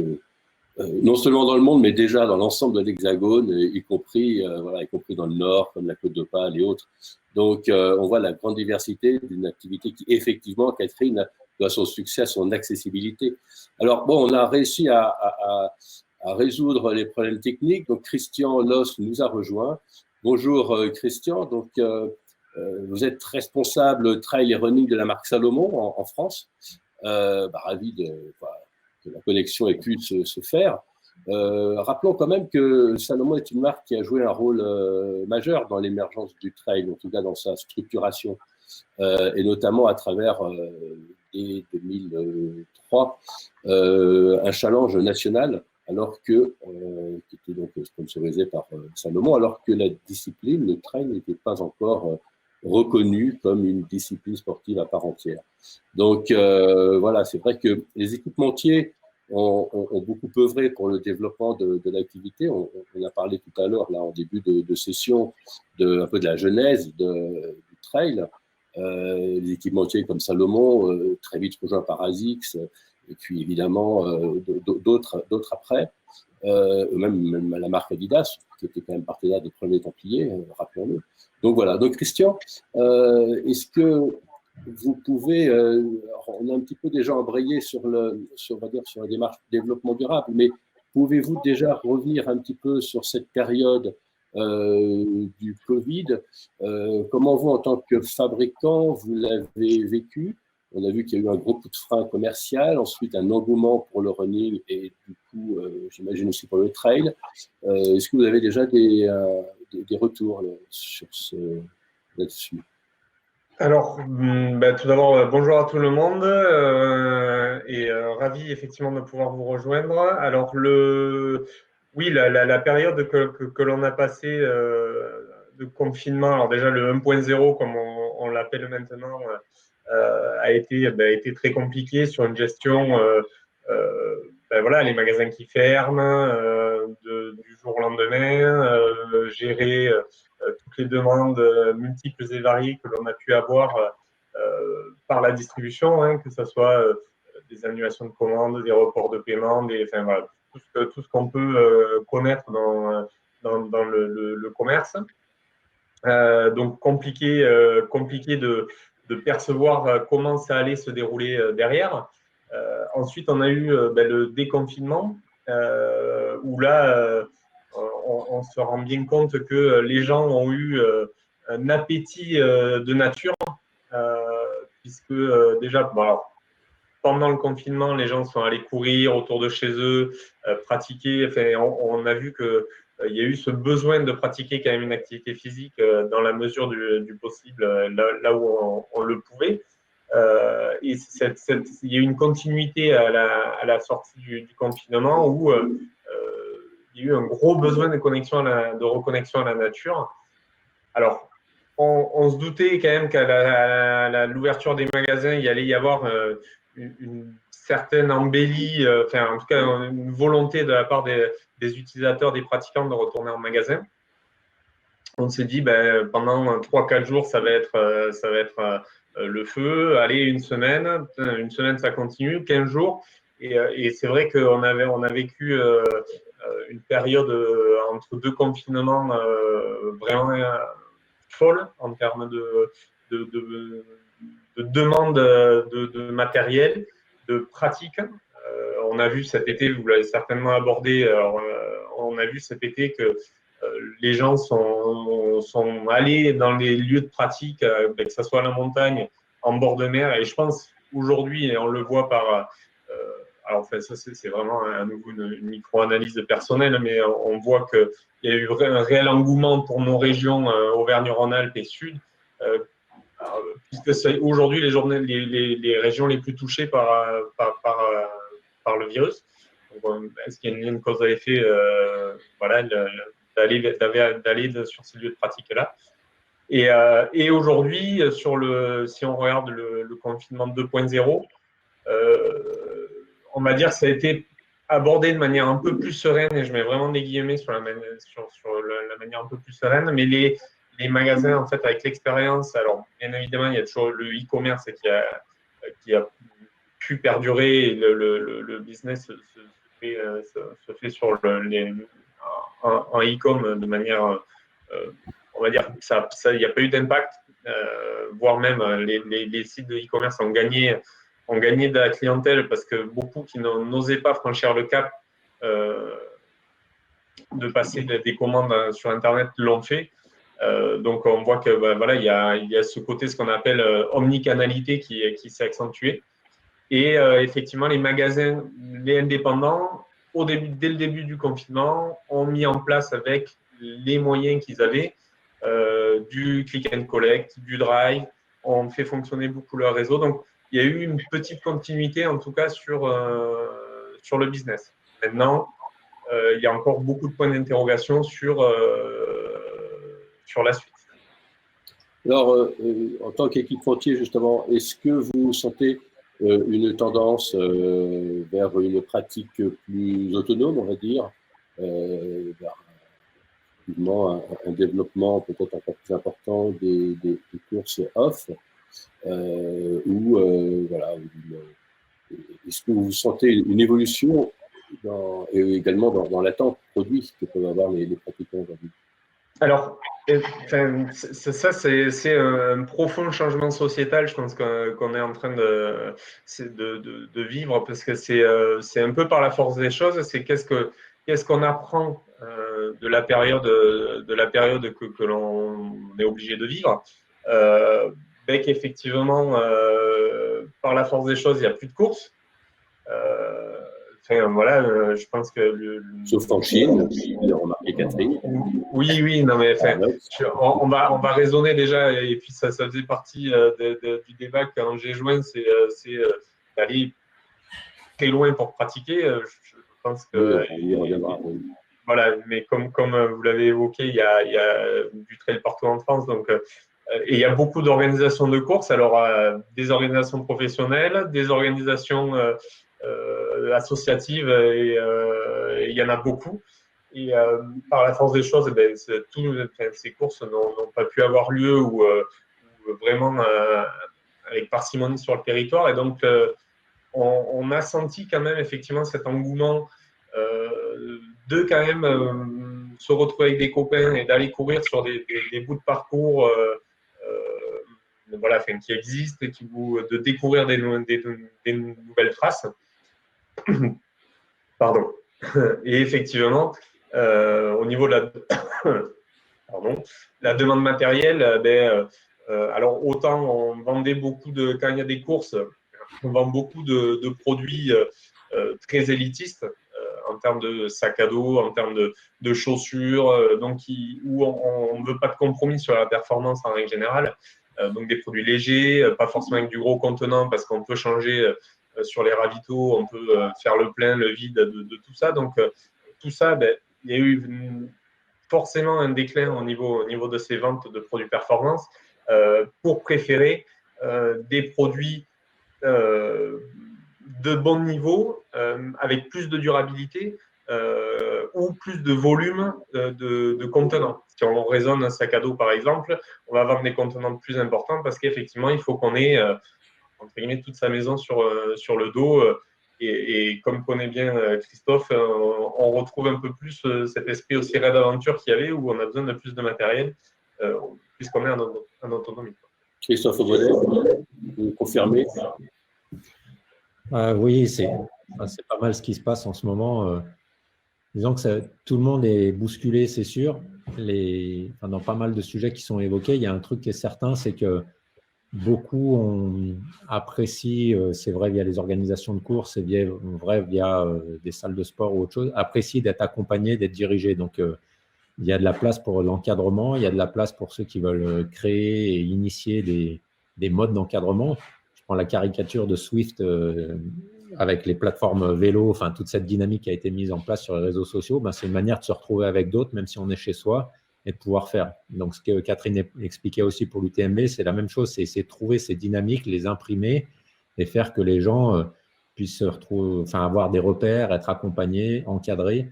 non seulement dans le monde, mais déjà dans l'ensemble de l'Hexagone, y compris dans le Nord, comme la Côte d'Opale et autres. Donc, on voit la grande diversité d'une activité qui, effectivement, Catherine, doit son succès à son accessibilité. Alors, bon, on a réussi à résoudre les problèmes techniques. Donc, Christian Loss nous a rejoint. Bonjour, Christian. Donc, vous êtes responsable trail et running de la marque Salomon en France. Ravi que la connexion ait pu se faire. Rappelons quand même que Salomon est une marque qui a joué un rôle majeur dans l'émergence du trail, en tout cas dans sa structuration, et notamment à travers, dès 2003, un challenge national, qui était donc sponsorisé par Salomon, alors que la discipline, le trail, n'était pas encore reconnue comme une discipline sportive à part entière. Donc voilà, c'est vrai que les équipementiers ont beaucoup œuvré pour le développement de l'activité. On a parlé tout à l'heure, là, en début de session, un peu de la genèse du trail. Les équipementiers comme Salomon, très vite rejoints par ASICS, et puis évidemment d'autres après, même la marque Adidas, qui était quand même partenaire des premiers Templiers, rappelons-le. Donc voilà, donc Christian, est-ce que vous pouvez, on a un petit peu déjà embrayé sur la démarche de développement durable, mais pouvez-vous déjà revenir un petit peu sur cette période du Covid? Comment vous, en tant que fabricant, vous l'avez vécu? On a vu qu'il y a eu un gros coup de frein commercial, ensuite un engouement pour le running et du coup, j'imagine aussi pour le trail. Est-ce que vous avez déjà des retours là-dessus? Alors, tout d'abord, bonjour à tout le monde et ravi effectivement de pouvoir vous rejoindre. Alors, oui, la période que l'on a passée de confinement, alors déjà le 1.0, comme on l'appelle maintenant, a été très compliquée sur une gestion, voilà, les magasins qui ferment du jour au lendemain, gérer toutes les demandes multiples et variées que l'on a pu avoir par la distribution, hein, que ce soit des annulations de commandes, des reports de paiement, enfin, voilà, tout ce qu'on peut connaître dans le commerce. Donc compliqué de percevoir comment ça allait se dérouler derrière. Ensuite, on a eu le déconfinement, où là, on se rend bien compte que les gens ont eu un appétit de nature, puisque déjà, bon, alors, pendant le confinement, les gens sont allés courir autour de chez eux, pratiquer. Enfin, on a vu que il y a eu ce besoin de pratiquer quand même une activité physique dans la mesure du possible, là où on le pouvait. Et il y a eu une continuité à la sortie du confinement où il y a eu un gros besoin de reconnexion à la nature. Alors, on se doutait quand même qu'à l'ouverture des magasins, il y allait y avoir une certaine embellie, enfin en tout cas une volonté de la part des utilisateurs, des pratiquants de retourner en magasin. On s'est dit, pendant 3-4 jours, ça va être le feu. Allez, une semaine ça continue, 15 jours. Et c'est vrai qu'on a vécu une période entre deux confinements vraiment folle en termes de demande de matériel, de pratique. On a vu cet été, vous l'avez certainement abordé, on a vu cet été que les gens sont allés dans les lieux de pratique, que ce soit à la montagne, en bord de mer. Et je pense aujourd'hui, et on le voit par... alors, enfin, ça, c'est vraiment à nouveau une micro-analyse personnelle, mais on voit qu'il y a eu un réel engouement pour nos régions Auvergne-Rhône-Alpes et Sud, puisque aujourd'hui les régions les plus touchées par le virus. Est-ce qu'il y a une lien de cause à effet voilà, d'aller sur ces lieux de pratique-là. Et aujourd'hui, si on regarde le confinement 2.0, on va dire que ça a été abordé de manière un peu plus sereine, et je mets vraiment des guillemets sur la manière un peu plus sereine, mais les magasins, en fait, avec l'expérience, alors bien évidemment, il y a toujours le e-commerce qui a pu perdurer, et le business se fait sur en e-com de manière, on va dire, il n'y a pas eu d'impact, voire même les sites de e-commerce ont gagné de la clientèle parce que beaucoup qui n'osaient pas franchir le cap de passer des commandes sur Internet l'ont fait. Donc on voit que voilà, il y a ce côté, ce qu'on appelle omnicanalité qui s'est accentué. Et effectivement, les magasins, les indépendants, dès le début du confinement, ont mis en place avec les moyens qu'ils avaient du click and collect, du drive, ont fait fonctionner beaucoup leur réseau. Donc, il y a eu une petite continuité, en tout cas, sur le business. Maintenant, il y a encore beaucoup de points d'interrogation sur la suite. Alors, en tant qu'équipe Frontier, justement, est-ce que vous sentez une tendance vers une pratique plus autonome, on va dire, vers un développement peut-être encore plus important des courses off, ou voilà, est-ce que vous sentez une évolution et également dans l'attente produit que peuvent avoir les pratiquants aujourd'hui? Alors, ça, c'est un profond changement sociétal, je pense qu'on est en train de vivre, parce que c'est un peu par la force des choses. C'est qu'est-ce qu'on apprend de la période que l'on est obligé de vivre. Qu'effectivement, par la force des choses, il n'y a plus de courses. Voilà, je pense que sauf en Chine, il a remarqué Catherine. Oui, non mais on va raisonner déjà, et puis ça faisait partie du débat quand j'ai joint, c'est d'aller très loin pour pratiquer. Je pense que oui, on y reviendra. Oui. voilà, mais comme vous l'avez évoqué, il y a du trail partout en France. Donc, et il y a beaucoup d'organisations de courses. Alors, des organisations professionnelles, des organisations associatives, et il y en a beaucoup. Et par la force des choses, ces courses n'ont pas pu avoir lieu ou vraiment avec parcimonie sur le territoire. Et donc, on a senti quand même effectivement cet engouement de quand même se retrouver avec des copains et d'aller courir sur des bouts de parcours voilà, qui existent et de découvrir des nouvelles traces. Pardon. Et effectivement, au niveau de la demande matérielle, alors autant on vendait beaucoup quand il y a des courses, on vend beaucoup de produits très élitistes en termes de sac à dos, en termes de chaussures, donc où on ne veut pas de compromis sur la performance en règle générale. Donc des produits légers, pas forcément avec du gros contenant parce qu'on peut changer sur les ravitaux, on peut faire le plein, le vide de tout ça. Donc tout ça, il y a eu forcément un déclin au niveau de ces ventes de produits performance pour préférer des produits de bon niveau avec plus de durabilité ou plus de volume de contenants. Si on raisonne un sac à dos, par exemple, on va vendre des contenants plus importants parce qu'effectivement, il faut qu'on ait entre guillemets, toute sa maison sur le dos. Et comme connaît bien Christophe, on retrouve un peu plus cet esprit aussi raid d'aventure qu'il y avait où on a besoin de plus de matériel puisqu'on est en autonomie. Christophe Aubonet, vous confirmez? Oui, c'est pas mal ce qui se passe en ce moment. Disons que tout le monde est bousculé, c'est sûr. Dans pas mal de sujets qui sont évoqués, il y a un truc qui est certain, c'est que beaucoup apprécient, c'est vrai via les organisations de courses, c'est vrai via des salles de sport ou autre chose, apprécient d'être accompagnés, d'être dirigés. Donc, il y a de la place pour l'encadrement, il y a de la place pour ceux qui veulent créer et initier des modes d'encadrement. Je prends la caricature de Swift avec les plateformes vélo, enfin toute cette dynamique qui a été mise en place sur les réseaux sociaux, c'est une manière de se retrouver avec d'autres, même si on est chez soi, et de pouvoir faire. Donc, ce que Catherine expliquait aussi pour l'UTMB, c'est la même chose, c'est essayer de trouver ces dynamiques, les imprimer et faire que les gens puissent se retrouver, avoir des repères, être accompagnés, encadrés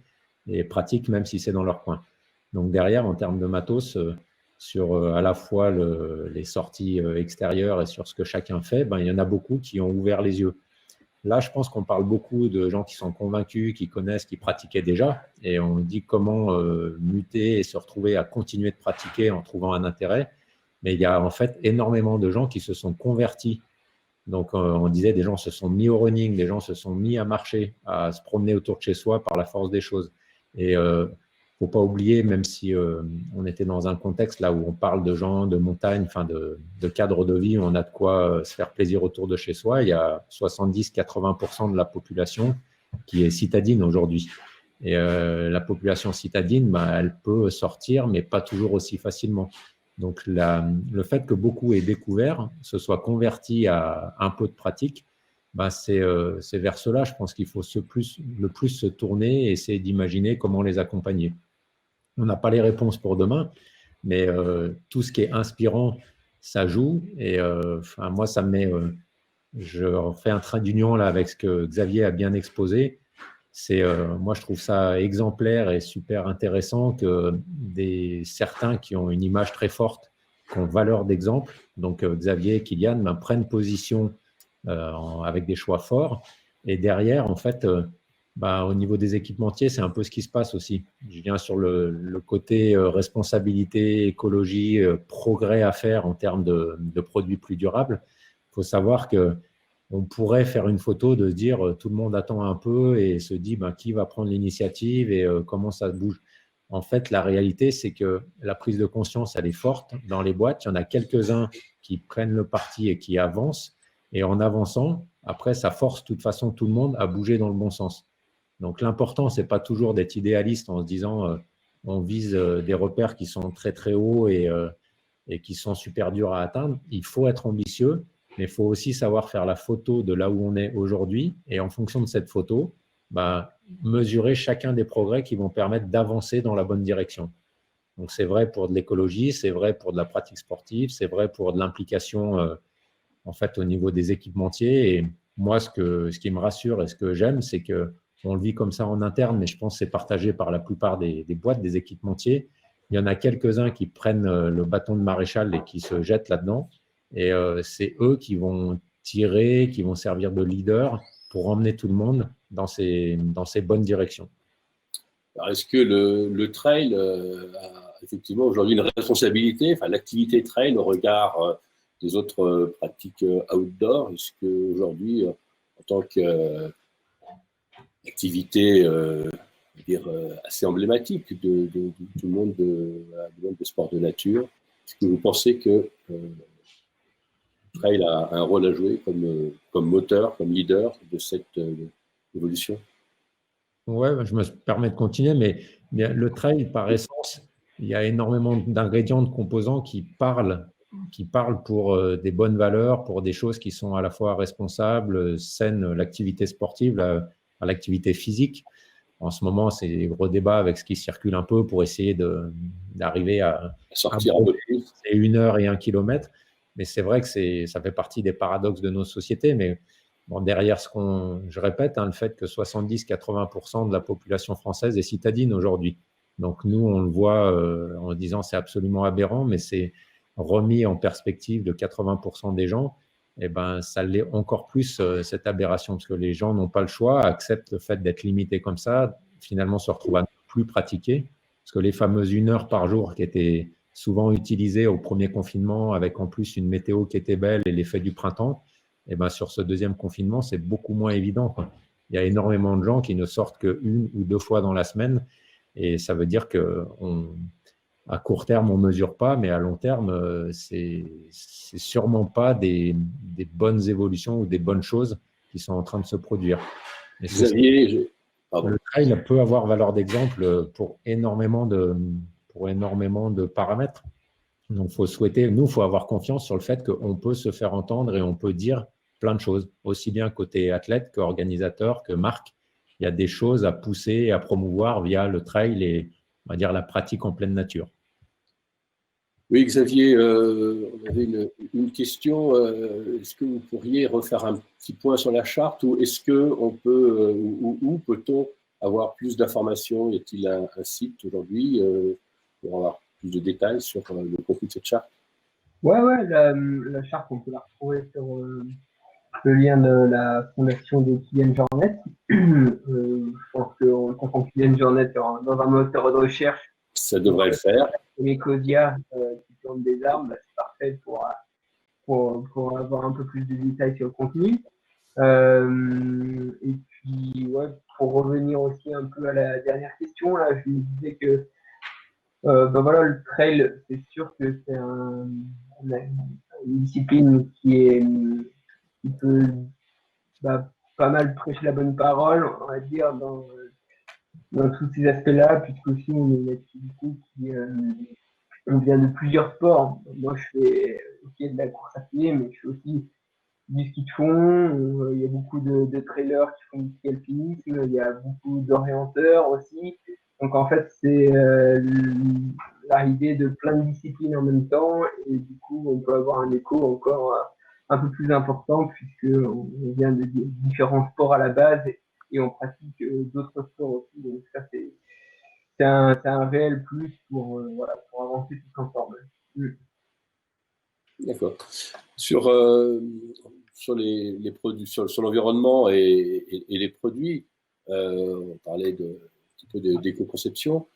et pratiques, même si c'est dans leur coin. Donc, derrière, en termes de matos, sur à la fois les sorties extérieures et sur ce que chacun fait, il y en a beaucoup qui ont ouvert les yeux. Là, je pense qu'on parle beaucoup de gens qui sont convaincus, qui connaissent, qui pratiquaient déjà. Et on dit comment muter et se retrouver à continuer de pratiquer en trouvant un intérêt. Mais il y a en fait énormément de gens qui se sont convertis. Donc, on disait des gens se sont mis au running, des gens se sont mis à marcher, à se promener autour de chez soi par la force des choses. Et faut pas oublier, même si on était dans un contexte là où on parle de gens, de montagne, de cadre de vie où on a de quoi se faire plaisir autour de chez soi, il y a 70-80% de la population qui est citadine aujourd'hui. Et la population citadine, elle peut sortir, mais pas toujours aussi facilement. Donc, le fait que beaucoup aient découvert, se soient convertis à un peu de pratique, c'est vers cela, je pense qu'il faut le plus se tourner et essayer d'imaginer comment les accompagner. On n'a pas les réponses pour demain, mais tout ce qui est inspirant, ça joue. Et moi, ça me met… je fais un trait d'union là avec ce que Xavier a bien exposé. Moi, je trouve ça exemplaire et super intéressant que certains qui ont une image très forte, qui ont valeur d'exemple, donc Xavier et Kylian, prennent position avec des choix forts. Et derrière, en fait… au niveau des équipementiers, c'est un peu ce qui se passe aussi. Je viens sur le côté responsabilité, écologie, progrès à faire en termes de produits plus durables. Il faut savoir qu'on pourrait faire une photo de se dire tout le monde attend un peu et se dit qui va prendre l'initiative et comment ça bouge. En fait, la réalité, c'est que la prise de conscience, elle est forte dans les boîtes. Il y en a quelques-uns qui prennent le parti et qui avancent. Et en avançant, après, ça force de toute façon tout le monde à bouger dans le bon sens. Donc, l'important, ce n'est pas toujours d'être idéaliste en se disant on vise des repères qui sont très, très hauts et qui sont super durs à atteindre. Il faut être ambitieux, mais il faut aussi savoir faire la photo de là où on est aujourd'hui. Et en fonction de cette photo, mesurer chacun des progrès qui vont permettre d'avancer dans la bonne direction. Donc, c'est vrai pour de l'écologie, c'est vrai pour de la pratique sportive, c'est vrai pour de l'implication en fait, au niveau des équipementiers. Et moi, ce qui me rassure et ce que j'aime, c'est qu'on le vit comme ça en interne, mais je pense que c'est partagé par la plupart des boîtes, des équipementiers. Il y en a quelques-uns qui prennent le bâton de maréchal et qui se jettent là-dedans. Et c'est eux qui vont tirer, qui vont servir de leader pour emmener tout le monde dans ces bonnes directions. Alors, est-ce que le trail a effectivement aujourd'hui une responsabilité, enfin l'activité trail au regard des autres pratiques outdoor? Est-ce qu'aujourd'hui, en tant qu'activité assez emblématique du monde des sports de nature, est-ce que vous pensez que le trail a un rôle à jouer comme moteur, comme leader de cette évolution? Ouais, je me permets de continuer, mais le trail, par essence, il y a énormément d'ingrédients, de composants qui parlent pour des bonnes valeurs, pour des choses qui sont à la fois responsables, saines, l'activité sportive, l'activité physique. En ce moment, c'est des gros débats avec ce qui circule un peu pour essayer d'arriver à sortir un peu plus. C'est 1 heure et 1 kilomètre. Mais c'est vrai que ça fait partie des paradoxes de nos sociétés. Mais bon, derrière je répète, le fait que 70-80% de la population française est citadine aujourd'hui. Donc nous, on le voit en disant c'est absolument aberrant, mais c'est remis en perspective de 80% des gens. Et ben, ça l'est encore plus, cette aberration, parce que les gens n'ont pas le choix, acceptent le fait d'être limités comme ça, finalement se retrouvent à ne plus pratiquer. Parce que les fameuses 1 heure par jour qui étaient souvent utilisées au premier confinement, avec en plus une météo qui était belle et l'effet du printemps, et ben, sur ce deuxième confinement, c'est beaucoup moins évident, quoi. Il y a énormément de gens qui ne sortent qu'1 ou 2 fois dans la semaine. Et ça veut dire qu'à court terme, on ne mesure pas, mais à long terme, c'est sûrement pas des bonnes évolutions ou des bonnes choses qui sont en train de se produire. Et Xavier, le trail peut avoir valeur d'exemple pour énormément de paramètres. Donc, il faut avoir confiance sur le fait qu'on peut se faire entendre et on peut dire plein de choses, aussi bien côté athlète qu'organisateur, que marque. Il y a des choses à pousser et à promouvoir via le trail et, on va dire, la pratique en pleine nature. Oui, Xavier, on avait une question. Est-ce que vous pourriez refaire un petit point sur la charte ou est-ce qu'on peut, où peut-on avoir plus d'informations? Y a-t-il un site aujourd'hui pour avoir plus de détails sur le contenu de cette charte? Ouais, la charte, on peut la retrouver sur le lien de la fondation des Kylian Jornet. Je pense qu'en tapant Kylian Jornet dans un moteur de recherche, ça devrait le faire. Ecosia qui tourne des armes, c'est parfait pour avoir un peu plus de détails sur le contenu. Et puis, ouais, pour revenir aussi un peu à la dernière question, là, je me disais que voilà, le trail, c'est sûr que c'est une discipline qui peut pas mal prêcher la bonne parole, on va dire, dans tous ces aspects-là, puisque aussi on est une activité qui on vient de plusieurs sports. Moi, je fais aussi de la course à pied, mais je fais aussi du ski de fond. Il y a beaucoup de trailers qui font du ski alpinisme. Il y a beaucoup d'orienteurs aussi. Donc, en fait, c'est l'arrivée de plein de disciplines en même temps. Et du coup, on peut avoir un écho encore un peu plus important puisqu'on vient de différents sports à la base et on pratique d'autres sports aussi. Donc, ça, c'est un réel plus pour avancer tous ensemble. D'accord. Sur les produits, sur l'environnement et les produits, on parlait un petit peu d'éco-conception.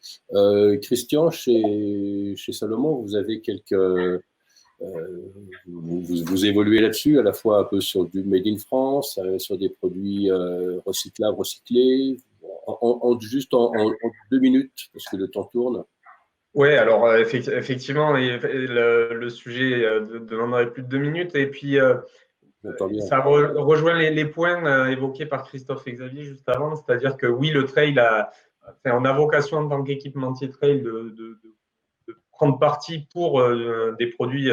Christian, chez Salomon, vous avez vous évoluez là-dessus, à la fois un peu sur du Made in France, sur des produits recyclables, recyclés, juste en 2 minutes, parce que le temps tourne. Oui, alors effectivement, le sujet demanderait plus de 2 minutes. Et puis, ça rejoint les points évoqués par Christophe et Xavier juste avant, c'est-à-dire que oui, le trail on a vocation en tant qu'équipementier trail de prendre parti pour des produits,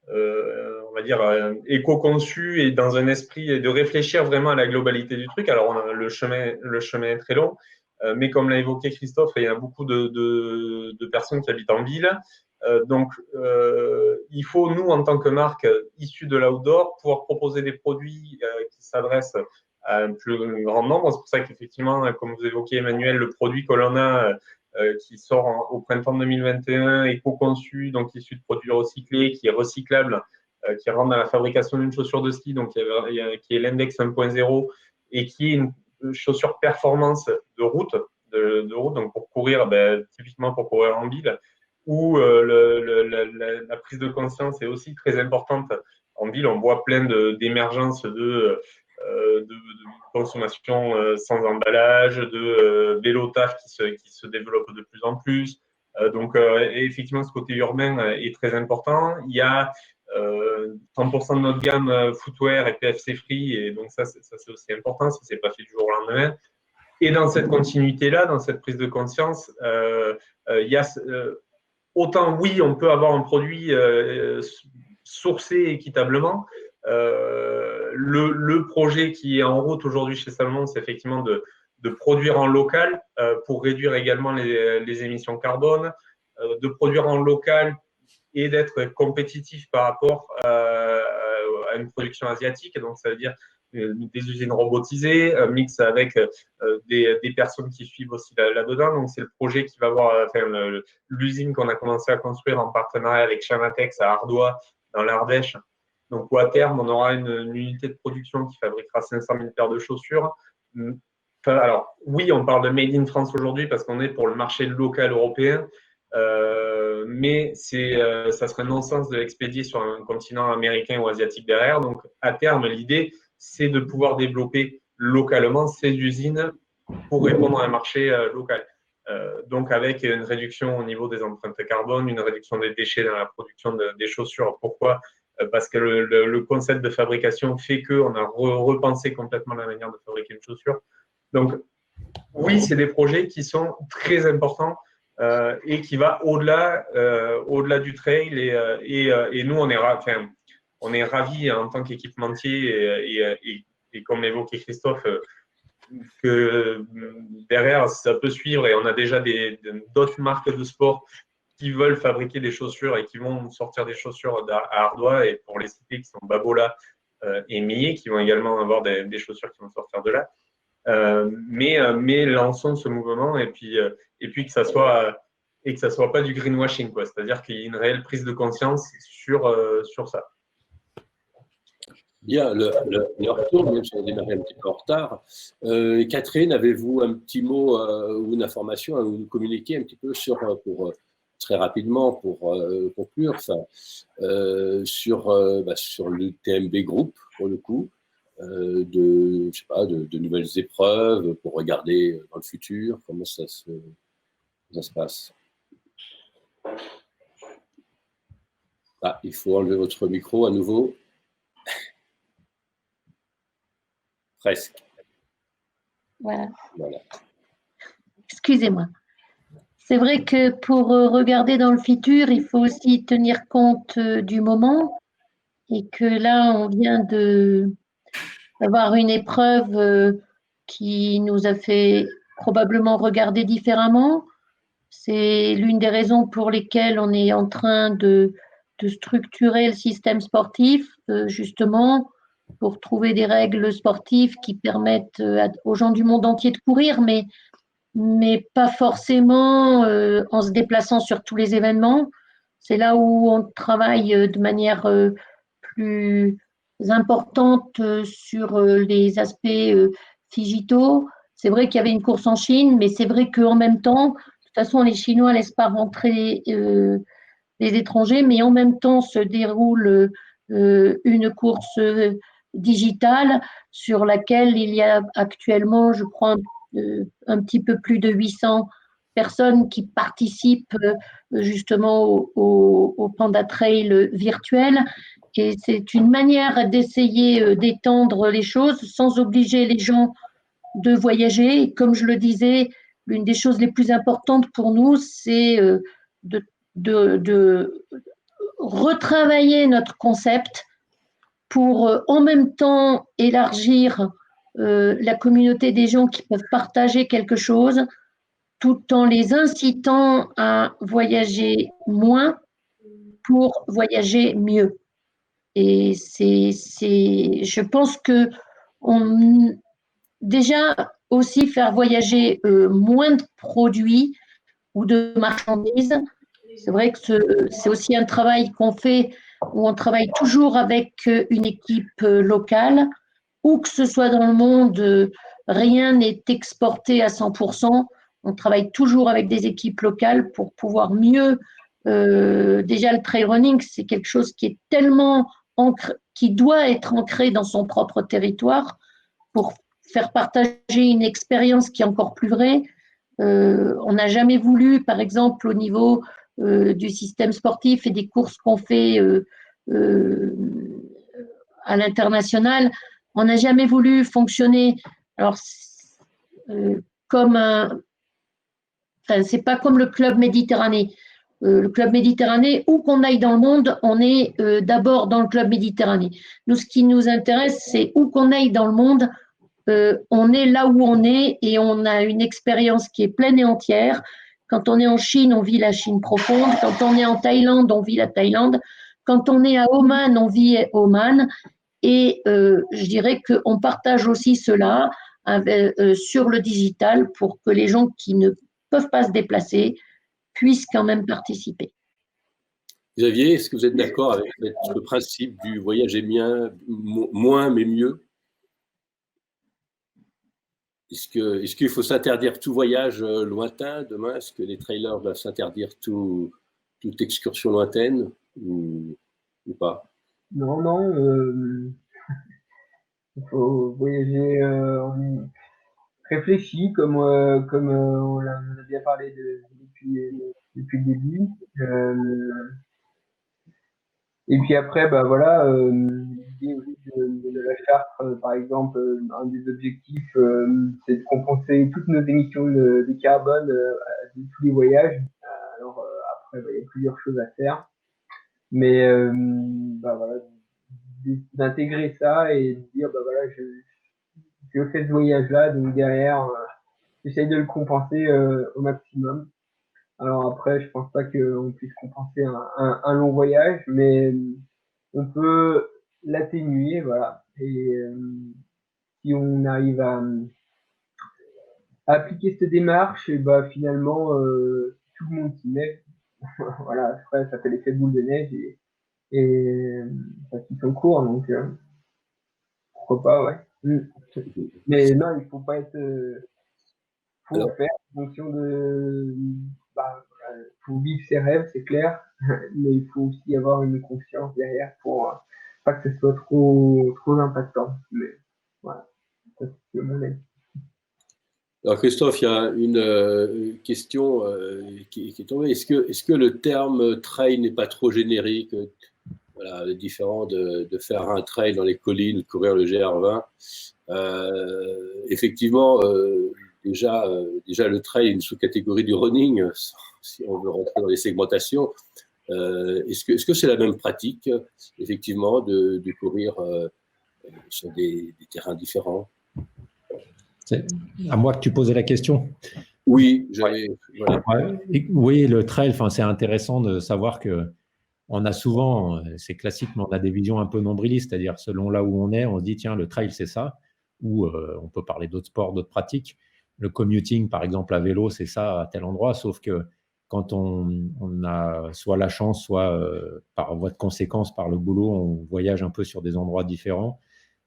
on va dire, éco-conçus et dans un esprit de réfléchir vraiment à la globalité du truc. Alors, le chemin est très long, mais comme l'a évoqué Christophe, il y a beaucoup de personnes qui habitent en ville. Donc, il faut, nous, en tant que marque issue de l'outdoor, pouvoir proposer des produits qui s'adressent à un plus grand nombre. C'est pour ça qu'effectivement, comme vous évoquiez, Emmanuel, le produit que l'on a qui sort au printemps 2021, éco-conçu, donc issu de produits recyclés, qui est recyclable, qui rentre dans la fabrication d'une chaussure de ski, donc qui est l'index 1.0 et qui est une chaussure performance de route, donc pour courir, typiquement pour courir en ville, où la prise de conscience est aussi très importante. En ville, on voit plein d'émergences de consommation sans emballage, de vélo taf qui se développe de plus en plus. Donc, effectivement, ce côté urbain est très important. Il y a 30% de notre gamme footwear et PFC free, et donc ça c'est aussi important, ça s'est pas fait du jour au lendemain. Et dans cette continuité-là, dans cette prise de conscience, il y a autant, oui, on peut avoir un produit sourcé équitablement. Le projet qui est en route aujourd'hui chez Salomon, c'est effectivement de produire en local pour réduire également les émissions carbone, de produire en local et d'être compétitif par rapport à une production asiatique. Donc, ça veut dire des usines robotisées, mix avec des personnes qui suivent aussi là-dedans. Donc, c'est le projet qui va avoir, l'usine qu'on a commencé à construire en partenariat avec Chamatex à Ardois, dans l'Ardèche. Donc, où à terme, on aura une unité de production qui fabriquera 500 000 paires de chaussures. Alors, oui, on parle de Made in France aujourd'hui parce qu'on est pour le marché local européen. Mais ça serait non-sens de l'expédier sur un continent américain ou asiatique derrière. Donc, à terme, l'idée, c'est de pouvoir développer localement ces usines pour répondre à un marché local. Donc, avec une réduction au niveau des empreintes carbone, une réduction des déchets dans la production des chaussures. Pourquoi ? Parce que le concept de fabrication fait qu'on a repensé complètement la manière de fabriquer une chaussure. Donc, oui, c'est des projets qui sont très importants et qui va au-delà du trail. Et nous, on est ravis en tant qu'équipementier et comme l'évoquait Christophe, que derrière, ça peut suivre et on a déjà d'autres marques de sport qui veulent fabriquer des chaussures et qui vont sortir des chaussures à Ardois, et pour les citer, qui sont Babola et Millet, qui vont également avoir des chaussures qui vont sortir de là. Mais lançons ce mouvement et puis que ça soit pas du greenwashing, quoi. C'est-à-dire qu'il y ait une réelle prise de conscience sur ça. Bien, le retour, même si on a démarré un petit peu en retard. Catherine, avez-vous un petit mot ou une information à nous communiquer un petit peu très rapidement pour conclure, sur l'UTMB Group, pour le coup, de nouvelles épreuves pour regarder dans le futur, comment ça se passe. Ah, il faut enlever votre micro à nouveau. Presque. Voilà. Excusez-moi. C'est vrai que pour regarder dans le futur, il faut aussi tenir compte du moment et que là, on vient d'avoir une épreuve qui nous a fait probablement regarder différemment. C'est l'une des raisons pour lesquelles on est en train de structurer le système sportif, justement, pour trouver des règles sportives qui permettent aux gens du monde entier de courir, mais pas forcément en se déplaçant sur tous les événements. C'est là où on travaille de manière plus importante sur les aspects digitaux. C'est vrai qu'il y avait une course en Chine, mais c'est vrai qu'en même temps, de toute façon, les Chinois ne laissent pas rentrer les étrangers, mais en même temps se déroule une course digitale sur laquelle il y a actuellement, je crois, un petit peu plus de 800 personnes qui participent justement au Panda Trail virtuel. Et c'est une manière d'essayer d'étendre les choses sans obliger les gens de voyager. Et comme je le disais, l'une des choses les plus importantes pour nous, c'est de de retravailler notre concept pour en même temps élargir la communauté des gens qui peuvent partager quelque chose, tout en les incitant à voyager moins pour voyager mieux. Et je pense que déjà aussi faire voyager moins de produits ou de marchandises. C'est vrai que c'est aussi un travail qu'on fait où on travaille toujours avec une équipe locale, où que ce soit dans le monde, rien n'est exporté à 100%. On travaille toujours avec des équipes locales pour pouvoir mieux. Déjà, le trail running, c'est quelque chose qui est tellement qui doit être ancré dans son propre territoire pour faire partager une expérience qui est encore plus vraie. On n'a jamais voulu, par exemple, au niveau du système sportif et des courses qu'on fait à l'international, on n'a jamais voulu fonctionner. Alors, comme enfin, c'est pas comme le club Méditerranée. Le club Méditerranée, où qu'on aille dans le monde, on est d'abord dans le club Méditerranée. Nous, ce qui nous intéresse, c'est où qu'on aille dans le monde, on est là où on est et on a une expérience qui est pleine et entière. Quand on est en Chine, on vit la Chine profonde. Quand on est en Thaïlande, on vit la Thaïlande. Quand on est à Oman, on vit Oman. Et je dirais qu'on partage aussi cela sur le digital pour que les gens qui ne peuvent pas se déplacer puissent quand même participer. Xavier, est-ce que vous êtes d'accord avec le principe du voyager moins mais mieux? Est-ce qu'il faut s'interdire tout voyage lointain demain? Est-ce que les trailers doivent s'interdire toute excursion lointaine ou pas? Non. Il faut voyager réfléchi, comme on a bien parlé depuis le début. Et puis après, bah voilà, l'idée aussi de la charte, par exemple, un des objectifs, c'est de compenser toutes nos émissions de carbone de tous les voyages. Alors après, bah, il y a plusieurs choses à faire, mais bah voilà, d'intégrer ça et de dire, bah voilà, je fais ce voyage-là, donc derrière, j'essaye de le compenser au maximum. Alors après, je pense pas qu'on puisse compenser un long voyage, mais on peut l'atténuer, voilà. Et si on arrive à appliquer cette démarche, et bah finalement, tout le monde s'y met. Voilà, après, ça fait l'effet boule de neige et ça suit son cours, donc pourquoi pas, ouais. Mais non, il faut pas être... faut faire en fonction de... faut vivre ses rêves, c'est clair, mais il faut aussi avoir une conscience derrière pour pas que ce soit trop impactant. Mais voilà, ça c'est mon avis. Alors Christophe, il y a une question qui est tombée. Est-ce que le terme trail n'est pas trop générique? Voilà, le différent de faire un trail dans les collines, de courir le GR20. Effectivement, déjà le trail est une sous-catégorie du running, si on veut rentrer dans les segmentations. Est-ce que c'est la même pratique, effectivement, de courir sur des terrains différents? C'est à moi que tu posais la question. Oui, j'avais. Voilà. Oui, le trail, c'est intéressant de savoir que on a souvent, c'est classique, mais on a des visions un peu nombrilistes, c'est-à-dire selon là où on est, on se dit tiens, le trail c'est ça, ou on peut parler d'autres sports, d'autres pratiques. Le commuting, par exemple, à vélo, c'est ça à tel endroit, sauf que quand on a soit la chance, soit par voie de conséquence, par le boulot, on voyage un peu sur des endroits différents.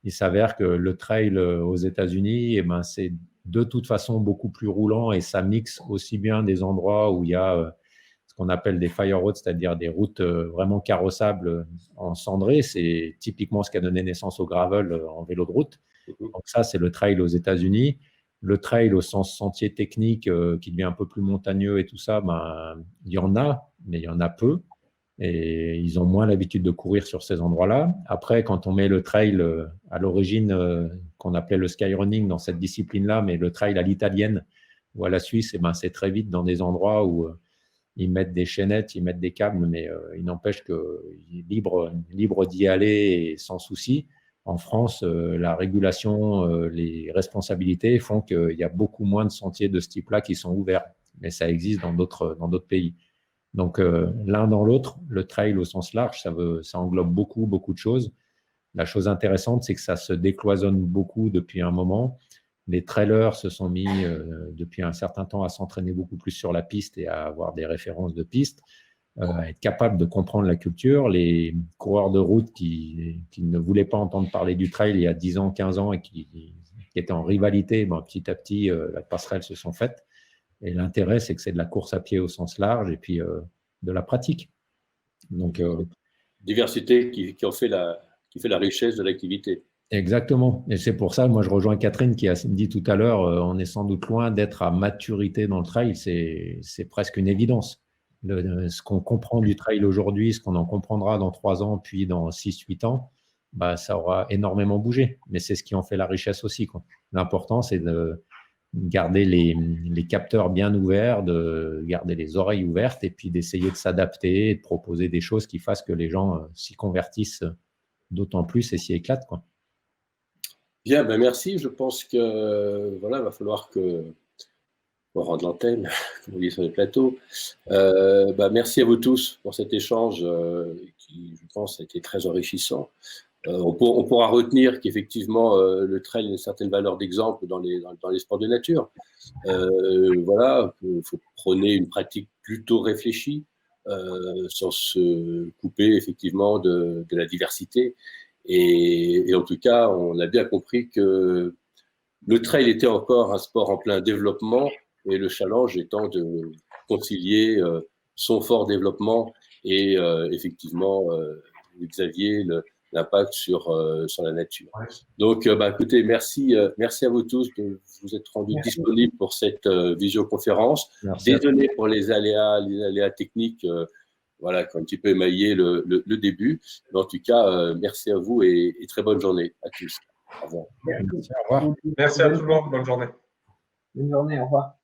Il s'avère que le trail aux États-Unis, c'est de toute façon beaucoup plus roulant et ça mixe aussi bien des endroits où il y a ce qu'on appelle des fire roads, c'est-à-dire des routes vraiment carrossables en cendré. C'est typiquement ce qui a donné naissance au gravel en vélo de route. Donc ça, c'est le trail aux États-Unis. Le trail au sens sentier technique qui devient un peu plus montagneux et tout ça, il y en a, mais il y en a peu. Et ils ont moins l'habitude de courir sur ces endroits-là. Après, quand on met le trail à l'origine, qu'on appelait le skyrunning dans cette discipline-là, mais le trail à l'italienne ou à la Suisse, c'est très vite dans des endroits où ils mettent des chaînettes, ils mettent des câbles, mais il n'empêche que libre d'y aller et sans souci. En France, la régulation, les responsabilités font qu'il y a beaucoup moins de sentiers de ce type-là qui sont ouverts. Mais ça existe dans d'autres pays. Donc, l'un dans l'autre, le trail au sens large, ça englobe beaucoup de choses. La chose intéressante, c'est que ça se décloisonne beaucoup depuis un moment. Les trailers se sont mis depuis un certain temps à s'entraîner beaucoup plus sur la piste et à avoir des références de piste, à être capable de comprendre la culture. Les coureurs de route qui ne voulaient pas entendre parler du trail il y a 10 ans, 15 ans et qui étaient en rivalité, petit à petit, la passerelle se sont faites. Et l'intérêt, c'est que c'est de la course à pied au sens large et puis de la pratique. Donc, diversité qui fait la richesse de l'activité. Exactement. Et c'est pour ça, moi, je rejoins Catherine qui a dit tout à l'heure, on est sans doute loin d'être à maturité dans le trail. C'est presque une évidence. Ce qu'on comprend du trail aujourd'hui, ce qu'on en comprendra dans 3 ans, puis dans 6-8 ans, ça aura énormément bougé. Mais c'est ce qui en fait la richesse aussi, quoi. L'important, c'est de garder les capteurs bien ouverts, de garder les oreilles ouvertes et puis d'essayer de s'adapter et de proposer des choses qui fassent que les gens s'y convertissent d'autant plus et s'y éclatent, quoi. Bien, merci. Je pense que voilà, il va falloir qu'on rende l'antenne, comme on dit sur les plateaux. Merci à vous tous pour cet échange qui, je pense, a été très enrichissant. On pourra retenir qu'effectivement, le trail a une certaine valeur d'exemple dans les sports de nature. Voilà, il faut prôner une pratique plutôt réfléchie, sans se couper effectivement de la diversité. Et en tout cas, on a bien compris que le trail était encore un sport en plein développement et le challenge étant de concilier son fort développement et effectivement, Xavier, l'impact sur la nature. Donc, écoutez, merci à vous tous de vous être rendus disponibles pour cette visioconférence. Désolé pour les aléas techniques. Voilà, qui ont un petit peu émaillé le début. Mais en tout cas, merci à vous et très bonne journée à tous. Au revoir. Merci à tout le monde. Bonne journée. Bonne journée, au revoir.